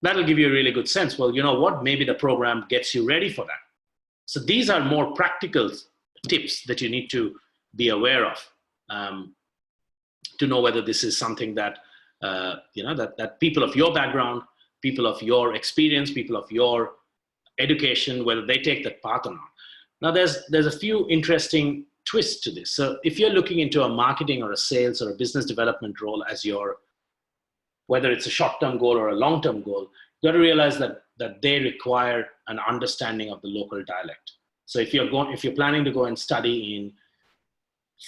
That'll give you a really good sense. Well, you know what? Maybe the program gets you ready for that. So these are more practical tips that you need to be aware of to know whether this is something that, that people of your background, people of your experience, people of your education, whether they take that path or not. Now, there's a few interesting twists to this. So if you're looking into a marketing or a sales or a business development role as your, whether it's a short-term goal or a long-term goal, you got to realize that they require an understanding of the local dialect. So if you're planning to go and study in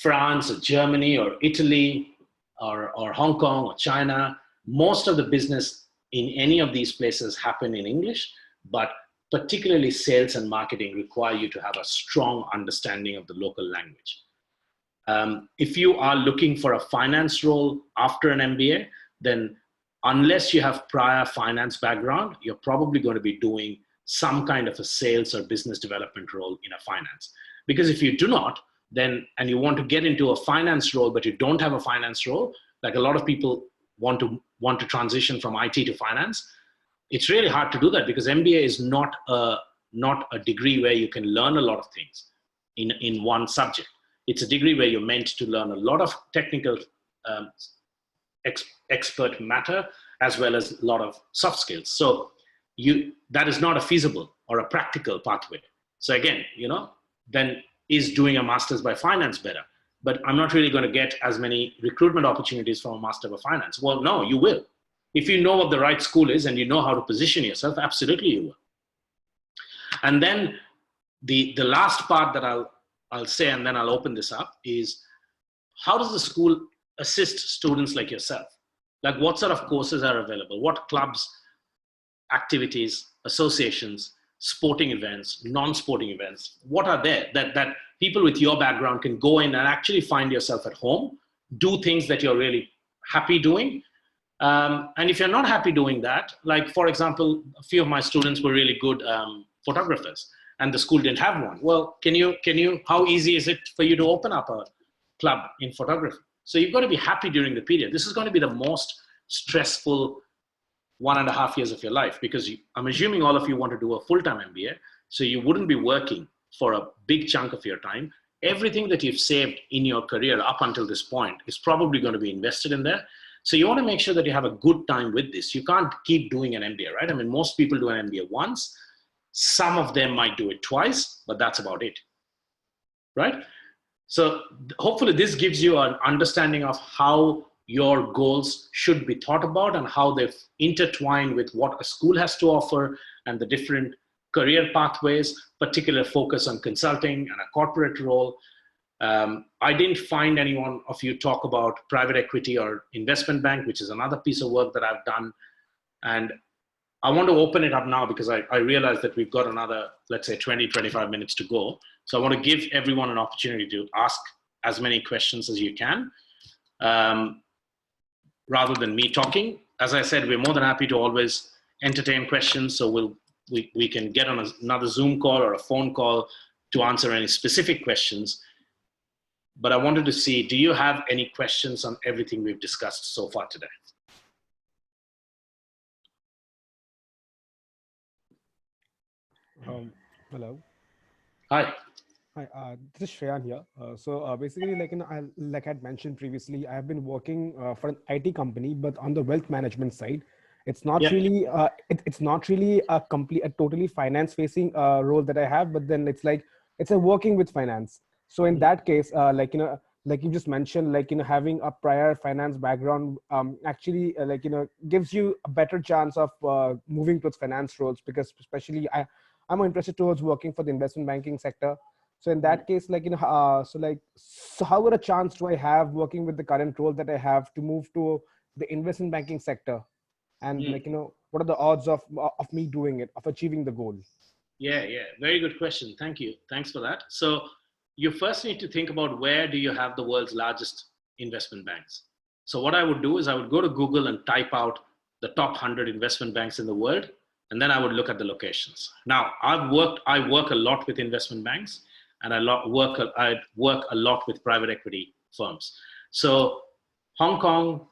France or Germany or Italy or Hong Kong or China, most of the business in any of these places happen in English, but particularly sales and marketing require you to have a strong understanding of the local language. If you are looking for a finance role after an MBA, then unless you have prior finance background, you're probably going to be doing some kind of a sales or business development role in a finance. Because if you do not, then, and you want to get into a finance role, but you don't have a finance role, like a lot of people want to transition from IT to finance, it's really hard to do that because MBA is not a degree where you can learn a lot of things in one subject. It's a degree where you're meant to learn a lot of technical expert matter as well as a lot of soft skills. So that is not a feasible or a practical pathway. So again, then is doing a master's by finance better? But I'm not really going to get as many recruitment opportunities from a master by finance. Well, no, you will. If you know what the right school is and you know how to position yourself, absolutely you will. And then the last part that I'll say, and then I'll open this up, is how does the school assist students like yourself? Like what sort of courses are available? What clubs, activities, associations, sporting events, non-sporting events, what are there that people with your background can go in and actually find yourself at home, do things that you're really happy doing? And if you're not happy doing that, like for example, a few of my students were really good photographers and the school didn't have one. Well, how easy is it for you to open up a club in photography? So you've got to be happy during the period. This is going to be the most stressful 1.5 years of your life because I'm assuming all of you want to do a full-time MBA. So you wouldn't be working for a big chunk of your time. Everything that you've saved in your career up until this point is probably going to be invested in there. So you want to make sure that you have a good time with this. You can't keep doing an MBA, right? I mean, most people do an MBA once. Some of them might do it twice, but that's about it, right? So hopefully this gives you an understanding of how your goals should be thought about and how they've intertwined with what a school has to offer and the different career pathways, particular focus on consulting and a corporate role. I didn't find anyone of you talk about private equity or investment bank, which is another piece of work that I've done. And I want to open it up now because I realize that we've got another, let's say 20, 25 minutes to go. So I want to give everyone an opportunity to ask as many questions as you can, rather than me talking. As I said, we're more than happy to always entertain questions. So we can get on another Zoom call or a phone call to answer any specific questions. But I wanted to see, do you have any questions on everything we've discussed so far today? Hello. Hi. Hi, this is Shreyan here. Basically, like I'd mentioned previously, I've been working for an IT company, but on the wealth management side. It's not really it's not really a totally finance facing role that I have, but then it's a working with finance. So in that case, like you just mentioned, having a prior finance background actually gives you a better chance of moving towards finance roles, because especially I'm more interested towards working for the investment banking sector. So in that case, so how good a chance do I have working with the current role that I have to move to the investment banking sector? And what are the odds of me doing it, of achieving the goal? Yeah, very good question. Thank you. Thanks for that. So you first need to think about where do you have the world's largest investment banks. So what I would do is I would go to Google and type out the top 100 investment banks in the world, and then I would look at the locations. Now I work a lot with investment banks. and I work a lot with private equity firms. So Hong Kong,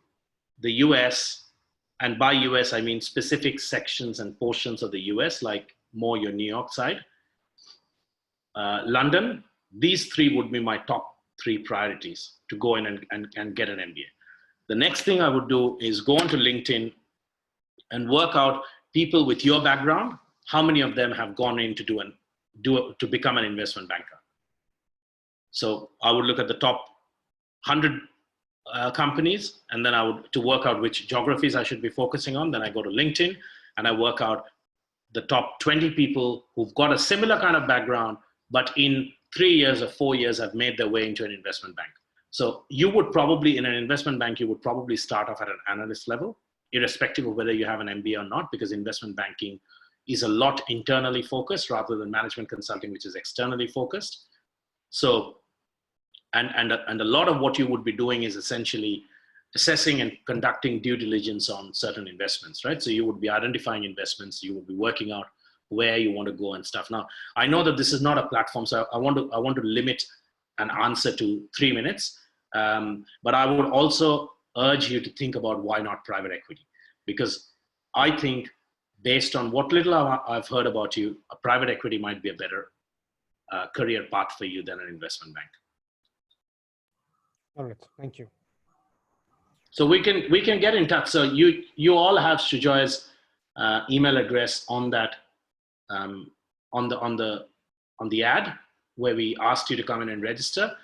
the US, and by US, I mean specific sections and portions of the US, like more your New York side, London, these three would be my top three priorities to go in and get an MBA. The next thing I would do is go onto LinkedIn and work out people with your background, how many of them have gone in to become an investment banker. So I would look at the top 100 companies, and then to work out which geographies I should be focusing on. Then I go to LinkedIn and I work out the top 20 people who've got a similar kind of background, but in 3 years or 4 years have made their way into an investment bank. So you would probably, in an investment bank, you would probably start off at an analyst level, irrespective of whether you have an MBA or not, because investment banking is a lot internally focused rather than management consulting, which is externally focused. So, and a lot of what you would be doing is essentially assessing and conducting due diligence on certain investments, right? So you would be identifying investments, you would be working out where you want to go and stuff. Now, I know that this is not a platform, so I want to limit an answer to 3 minutes. But I would also urge you to think about why not private equity, because I think based on what little I've heard about you, a private equity might be a better career path for you than an investment bank. All right, thank you. So we can get in touch. So you all have Sujoy's email address on that on the ad where we asked you to come in and register.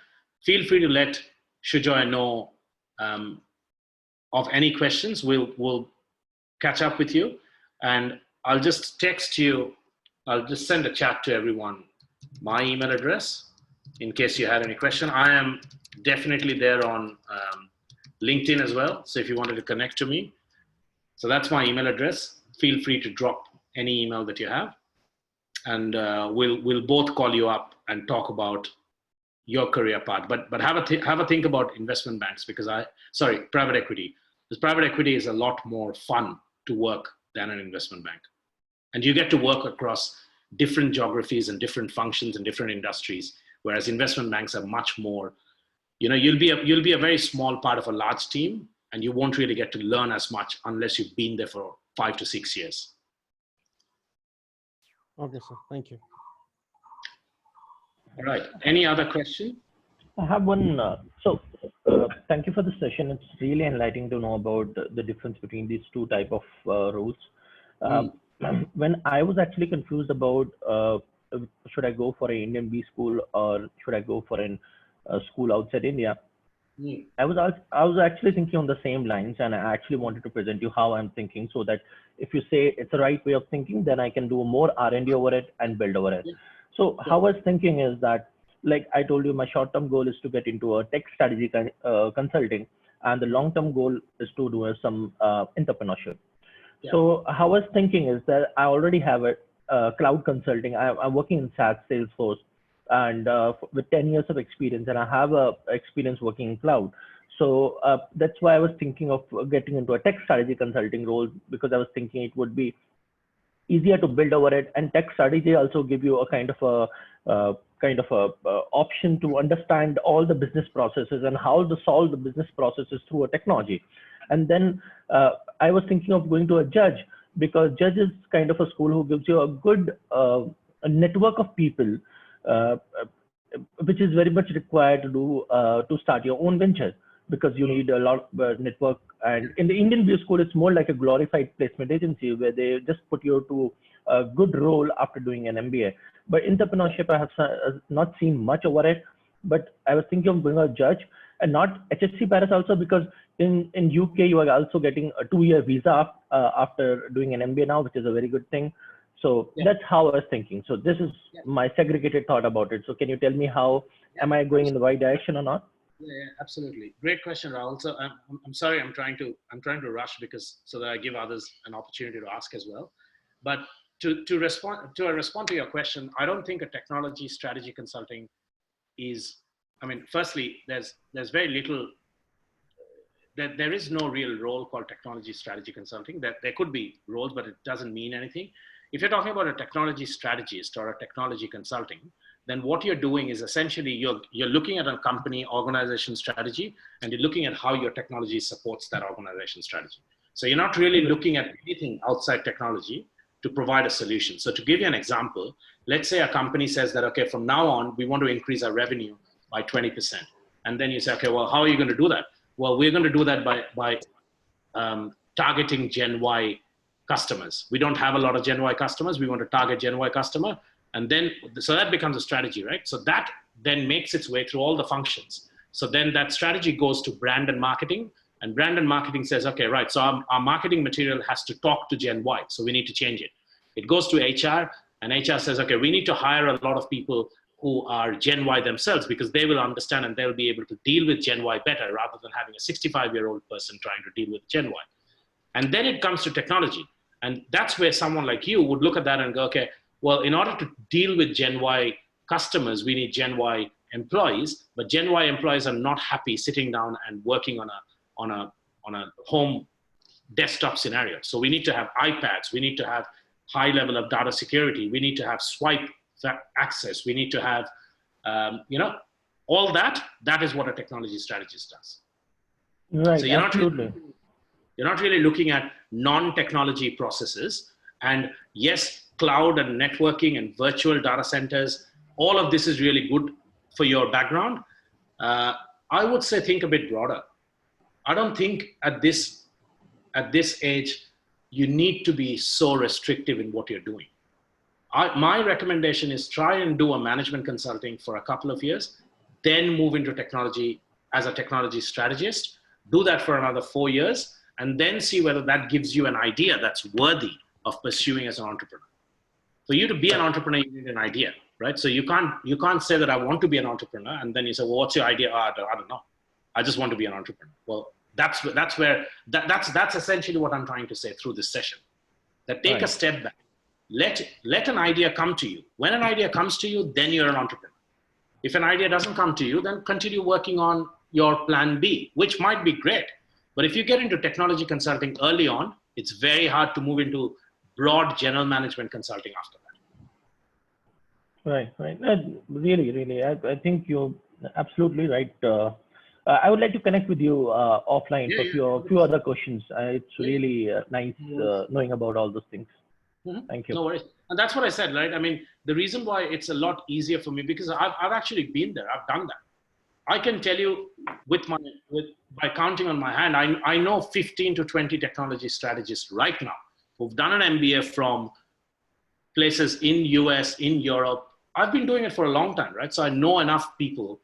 Feel free to let Sujoy know of any questions. We'll catch up with you, and I'll just text you. I'll just send a chat to everyone my email address in case you had any question. I am definitely there on LinkedIn as well. So if you wanted to connect to me, so that's my email address. Feel free to drop any email that you have, and we'll both call you up and talk about your career path. But have a think about investment banks, because private equity. Because private equity is a lot more fun to work than an investment bank, and you get to work across different geographies and different functions and different industries, whereas investment banks are much more. You'll be a very small part of a large team, and you won't really get to learn as much unless you've been there for 5 to 6 years. Okay, sir. Thank you. All right. Any other question? I have one. Thank you for the session. It's really enlightening to know about the difference between these two type of roles. When I was actually confused about should I go for an Indian B school or should I go for a school outside India, I was actually thinking on the same lines, and I actually wanted to present you how I'm thinking, so that if you say it's the right way of thinking, then I can do more R&D over it and build over it. So how I was thinking is that, like I told you, my short-term goal is to get into a tech strategy consulting, and the long-term goal is to do some entrepreneurship. So how I was thinking is that I already have a cloud consulting. I'm working in SaaS, Salesforce, and with 10 years of experience, and I have experience working in cloud. So that's why I was thinking of getting into a tech strategy consulting role, because I was thinking it would be easier to build over it, and tech strategy also give you a kind of a option to understand all the business processes and how to solve the business processes through a technology. And then I was thinking of going to a judge, because judge is kind of a school who gives you a good a network of people, which is very much required to do to start your own venture, because you need a lot of network. And in the Indian B school, it's more like a glorified placement agency where they just put you to a good role after doing an MBA. But entrepreneurship, I have not seen much over it. But I was thinking of being a judge, and not HSC Paris also, because in UK you are also getting a 2-year visa after doing an MBA now, which is a very good thing. So that's how I was thinking. So this is my segregated thought about it. So can you tell me how am I going in the right direction or not? Yeah, absolutely. Great question, Rahul. So I'm sorry, I'm trying to rush so that I give others an opportunity to ask as well. But to respond to your question, I don't think a technology strategy consulting is. I mean, firstly, there's very little. There is no real role called technology strategy consulting. There could be roles, but it doesn't mean anything. If you're talking about a technology strategist or a technology consulting, then what you're doing is essentially you're looking at a company organization strategy, and you're looking at how your technology supports that organization strategy. So you're not really looking at anything outside technology to provide a solution. So to give you an example, let's say a company says that, okay, from now on, we want to increase our revenue by 20%. And then you say, okay, well, how are you going to do that? Well, we're going to do that by targeting Gen Y customers. We don't have a lot of Gen Y customers. We want to target Gen Y customer. And then, so that becomes a strategy, right? So that then makes its way through all the functions. So then that strategy goes to brand and marketing, and brand and marketing says, okay, right, so our marketing material has to talk to Gen Y, so we need to change it. It goes to HR, and HR says, okay, we need to hire a lot of people who are Gen Y themselves, because they will understand and they'll be able to deal with Gen Y better rather than having a 65-year-old person trying to deal with Gen Y. And then it comes to technology. And that's where someone like you would look at that and go, okay, well, in order to deal with Gen Y customers, we need Gen Y employees, but Gen Y employees are not happy sitting down and working on a home desktop scenario. So we need to have iPads, we need to have high level of data security, we need to have swipe access, we need to have, all that is what a technology strategist does. Right, so you're absolutely. You're not really looking at non-technology processes. And yes, cloud and networking and virtual data centers, all of this is really good for your background. I would say think a bit broader. I don't think at this age, you need to be so restrictive in what you're doing. My recommendation is try and do a management consulting for a couple of years, then move into technology as a technology strategist. Do that for another 4 years, and then see whether that gives you an idea that's worthy of pursuing as an entrepreneur. For you to be an entrepreneur, you need an idea, right? So you can't say that I want to be an entrepreneur, and then you say, well, what's your idea? Oh, I don't know. I just want to be an entrepreneur. Well, that's essentially what I'm trying to say through this session. That take a step back. Let an idea come to you. When an idea comes to you, then you're an entrepreneur. If an idea doesn't come to you, then continue working on your plan B, which might be great. But if you get into technology consulting early on, it's very hard to move into broad general management consulting after that. Right. Really, I think you're absolutely right. I would like to connect with you offline for a few other questions. It's really nice knowing about all those things. Mm-hmm. Thank you. No worries. And that's what I said, right? I mean, the reason why it's a lot easier for me, because I've actually been there. I've done that. I can tell you by counting on my hand, I know 15 to 20 technology strategists right now who've done an MBA from places in US, in Europe. I've been doing it for a long time, right? So I know enough people.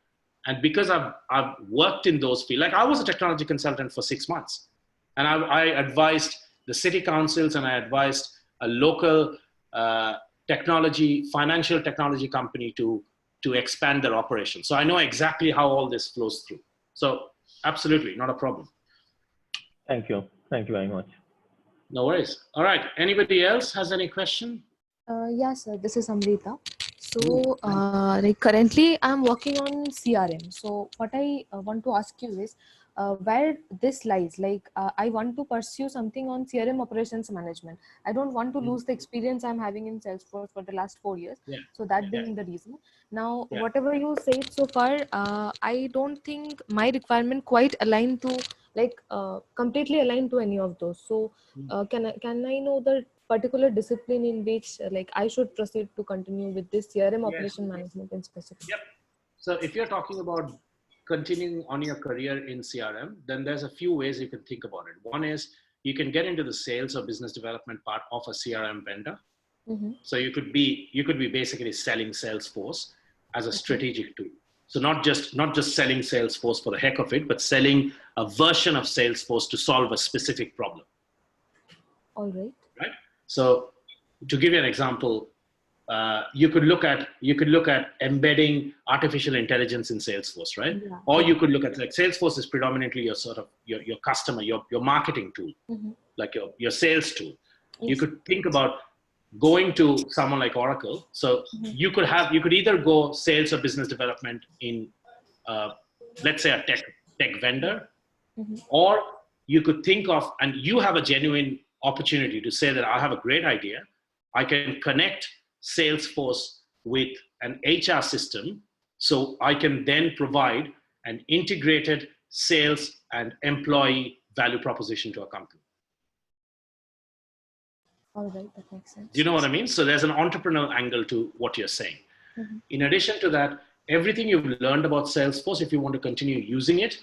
And because I've worked in those fields, like I was a technology consultant for 6 months, and I advised the city councils, and I advised a local financial technology company to expand their operation. So I know exactly how all this flows through. So absolutely, not a problem. Thank you very much. No worries. All right. Anybody else has any question? Yeah, sir. This is Amrita. So, currently I'm working on CRM. So what I want to ask you is, where this lies. I want to pursue something on CRM operations management. I don't want to lose the experience I'm having in Salesforce for the last 4 years. Yeah. So that being the reason. Now, whatever you said so far, I don't think my requirement quite aligned to completely aligned to any of those. So can I know the particular discipline in which I should proceed to continue with this CRM operation management in specific? Yep. So if you're talking about continuing on your career in CRM, then there's a few ways you can think about it. One is you can get into the sales or business development part of a CRM vendor. Mm-hmm. So you could be basically selling Salesforce as a strategic tool. So not just selling Salesforce for the heck of it, but selling a version of Salesforce to solve a specific problem. All right. Right. So to give you an example, you could look at embedding artificial intelligence in Salesforce, right? Yeah. Or you could look at Salesforce is predominantly your sort of your customer, your marketing tool, mm-hmm. like your sales tool. Yes. You could think about going to someone like Oracle. So mm-hmm. you could either go sales or business development in, let's say a tech vendor, mm-hmm. or you could think of, and you have a genuine opportunity to say that I have a great idea. I can connect Salesforce with an HR system so I can then provide an integrated sales and employee value proposition to a company. All right, that makes sense. Do you know what I mean? So there's an entrepreneurial angle to what you're saying. Mm-hmm. In addition to that, everything you've learned about Salesforce, if you want to continue using it,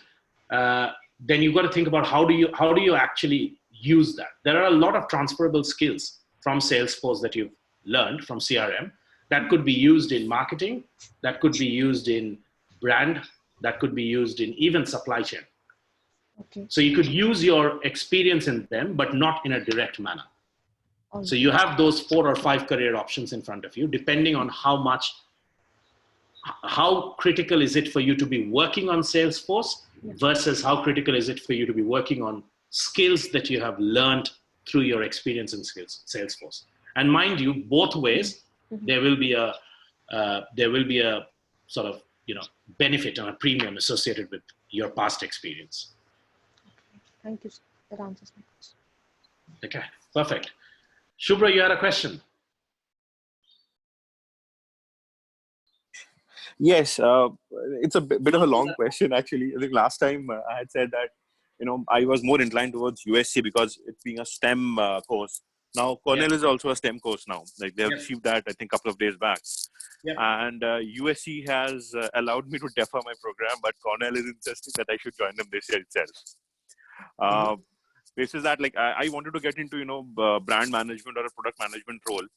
then you've got to think about how do you actually use that. There are a lot of transferable skills from Salesforce that you've learned from CRM that could be used in marketing, that could be used in brand, that could be used in even supply chain. Okay. So you could use your experience in them, but not in a direct manner. So you have those 4 or 5 career options in front of you, depending on how critical is it for you to be working on Salesforce versus how critical is it for you to be working on skills that you have learned through your experience in Salesforce. And mind you, both ways, there will be a sort of, benefit and a premium associated with your past experience. Thank you. That answers my question. Okay, perfect. Shubhra, you had a question. Yes, it's a bit of a long question actually. I think last time I had said that I was more inclined towards USC because it being a STEM course. Now Cornell is also a STEM course now. Like they have achieved that I think a couple of days back. And USC has allowed me to defer my program, but Cornell is insisting that I should join them this year itself. This is that I wanted to get into brand management or a product management role.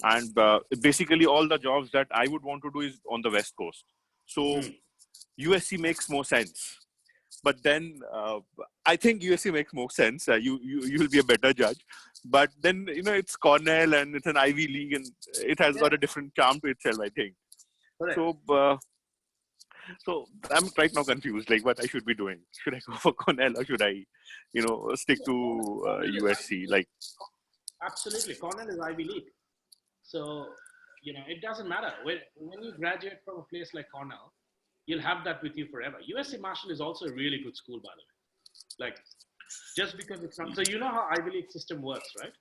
And basically all the jobs that I would want to do is on the West Coast. So USC makes more sense. But then I think USC makes more sense. You'll be a better judge. But then, it's Cornell and it's an Ivy League and it has got a different charm to itself, I think. Correct. So I'm right now confused, what I should be doing. Should I go for Cornell or should I, stick to USC? Absolutely. Cornell is Ivy League. So, it doesn't matter. When you graduate from a place like Cornell, you'll have that with you forever. USC Marshall is also a really good school, by the way. Just because it's not. So you know how Ivy League system works, right?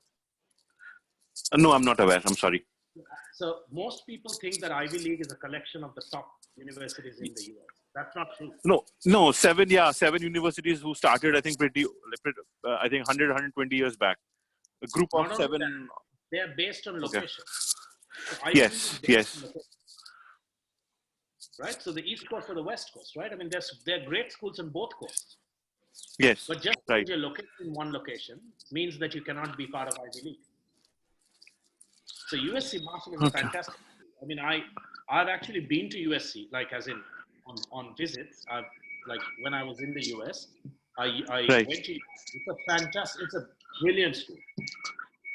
No, I'm not aware. I'm sorry. So most people think that Ivy League is a collection of the top universities in the US. That's not true. No, 7 universities who started, I think, I think 100, 120 years back. A group of 7. They are based on location. Okay. So yes. Right? So the East Coast or the West Coast, right? I mean, there are great schools on both coasts. Yes. But just because you're located in one location means that you cannot be part of Ivy League. So USC Marshall is fantastic. I mean, I've actually been to USC, as in on visits. When I was in the US, I went to. It's a fantastic. It's a brilliant school.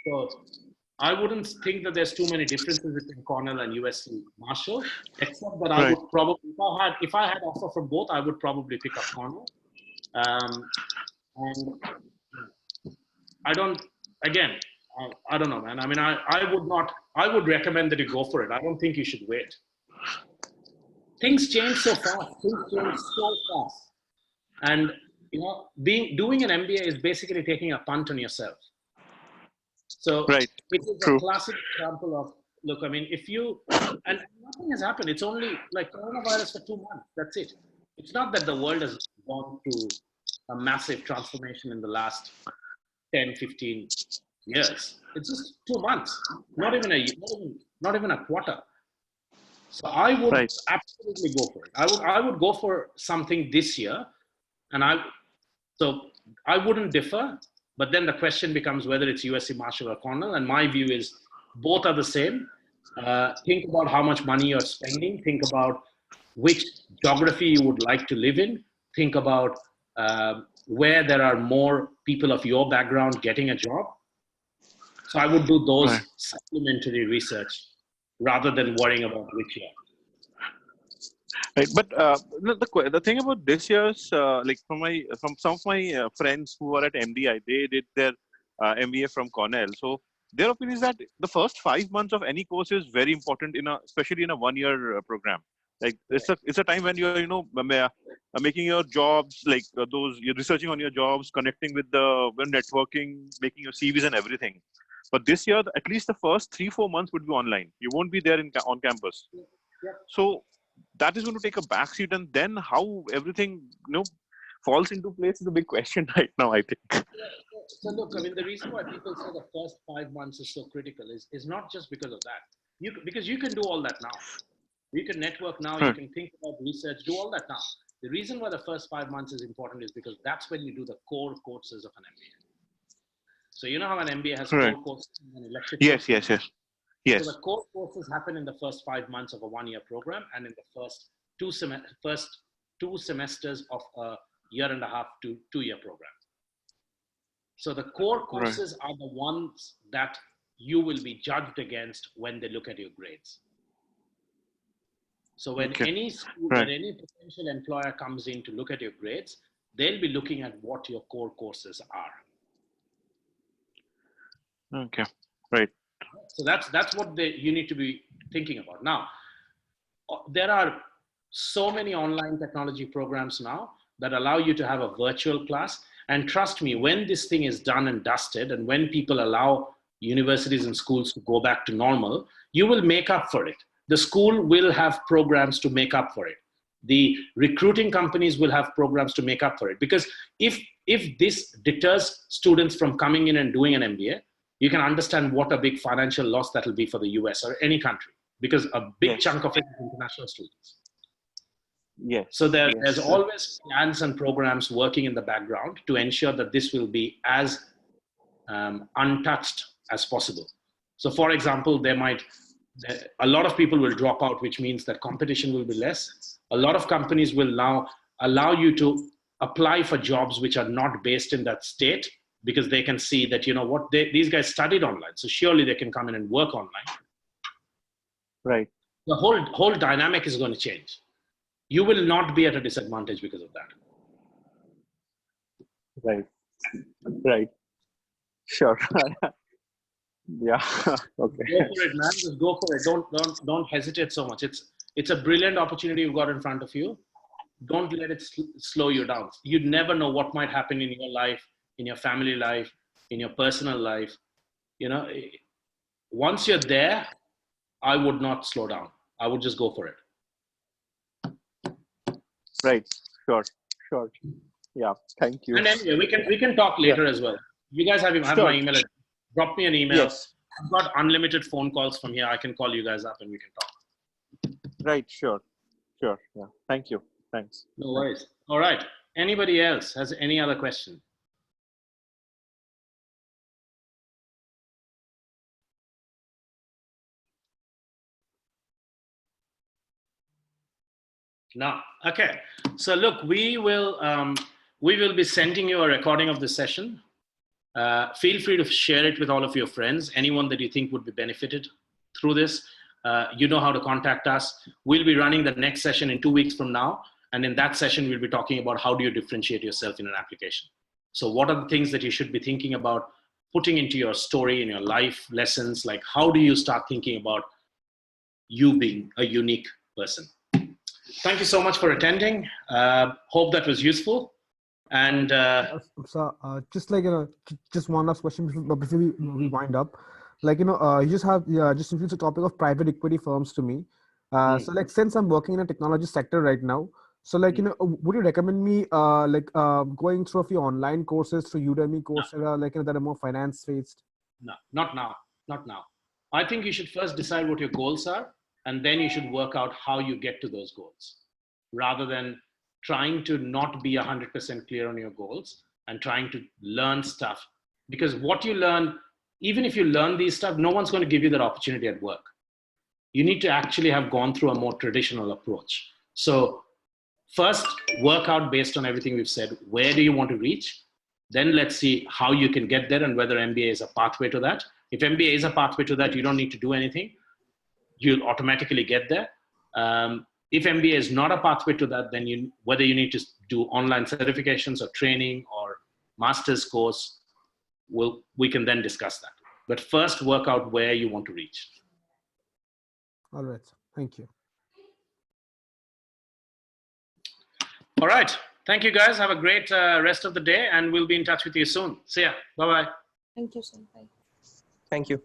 So I wouldn't think that there's too many differences between Cornell and USC Marshall, except that I would probably, if I had offer from both, I would probably pick up Cornell. And I don't know, man. I mean, I would recommend that you go for it. I don't think you should wait. Things change so fast. And, doing an MBA is basically taking a punt on yourself. So it is a classic example of, look, I mean, and nothing has happened. It's only coronavirus for 2 months. That's it. It's not that the world has gone through a massive transformation in the last 10, 15 years. It's just 2 months, not even a quarter. So I would absolutely go for it. I would go for something this year, and I wouldn't differ. But then the question becomes whether it's USC Marshall or Cornell. And my view is both are the same. Think about how much money you're spending. Think about which geography you would like to live in. Think about where there are more people of your background getting a job. So I would do those supplementary research rather than worrying about which year. Right, but the thing about this year's, from some of my friends who are at MDI, they did their MBA from Cornell. So their opinion is that the first 5 months of any course is very important especially in a 1-year program. It's a time when you're making your jobs, you're researching on your jobs, connecting with the networking, making your CVs and everything. But this year, at least the first 3-4 months would be online. You won't be there on campus. So that is going to take a backseat, and then how everything falls into place is a big question right now, I think. So look, I mean, the reason why people say the first 5 months is so critical is not just because of that. Because you can do all that now. You can network now, you can think about research, do all that now. The reason why the first 5 months is important is because that's when you do the core courses of an MBA. So you know how an MBA has core courses and elective courses? Yes. So the core courses happen in the first 5 months of a 1-year program and in the first two semesters of a 1.5 to 2-year program. So the core courses are the ones that you will be judged against when they look at your grades. So when any school, when any potential employer comes in to look at your grades, they'll be looking at what your core courses are. Okay, right. So that's what you need to be thinking about. Now, there are so many online technology programs now that allow you to have a virtual class. And trust me, when this thing is done and dusted, and when people allow universities and schools to go back to normal, you will make up for it. The school will have programs to make up for it. The recruiting companies will have programs to make up for it. Because if this deters students from coming in and doing an MBA, you can understand what a big financial loss that will be for the US or any country, because a big chunk of it is international students. Yes. So there's always plans and programs working in the background to ensure that this will be as untouched as possible. So for example, a lot of people will drop out, which means that competition will be less. A lot of companies will now allow you to apply for jobs which are not based in that state, because they can see that, you know what, these guys studied online, so surely they can come in and work online. Right. The whole dynamic is going to change. You will not be at a disadvantage because of that. Right. Sure. Yeah. Okay. Go for it, man. Just go for it. Don't hesitate so much. It's a brilliant opportunity you've got in front of you. Don't let it slow you down. You never know what might happen in your life, in your family life, in your personal life. You know, once you're there, I would not slow down. I would just go for it. Right. Sure. Yeah. Thank you. And anyway, we can talk later as well. You guys have my email address. Drop me an email. Yes. I've got unlimited phone calls from here. I can call you guys up and we can talk. Right. Sure. Yeah. Thank you. Thanks. No worries. All right. Anybody else has any other question? No. Okay. So look, we will be sending you a recording of the session. Feel free to share it with all of your friends, anyone that you think would be benefited through this. You know how to contact us. We'll be running the next session in 2 weeks from now. And in that session, we'll be talking about how do you differentiate yourself in an application. So what are the things that you should be thinking about putting into your story, in your life lessons? Like, how do you start thinking about you being a unique person? Thank you so much for attending. Hope that was useful. And just like, just one last question before we wind up. Like, you just introduced the topic of private equity firms to me. So like, since I'm working in a technology sector right now, so like, would you recommend me going through a few online courses through Udemy, Coursera, like, that are more finance based? No, not now. I think you should first decide what your goals are, and then you should work out how you get to those goals, rather than trying to not be 100% clear on your goals and trying to learn stuff. Because what you learn, even if you learn these stuff, no one's going to give you that opportunity at work. You need to actually have gone through a more traditional approach. So first, work out based on everything we've said. Where do you want to reach? Then let's see how you can get there and whether MBA is a pathway to that. If MBA is a pathway to that, you don't need to do anything. You'll automatically get there. If MBA is not a pathway to that, then whether you need to do online certifications or training or master's course, we can then discuss that. But first, work out where you want to reach. All right. Thank you. All right. Thank you, guys. Have a great rest of the day, and we'll be in touch with you soon. See ya. Bye-bye. Thank you, sir. Bye. Thank you.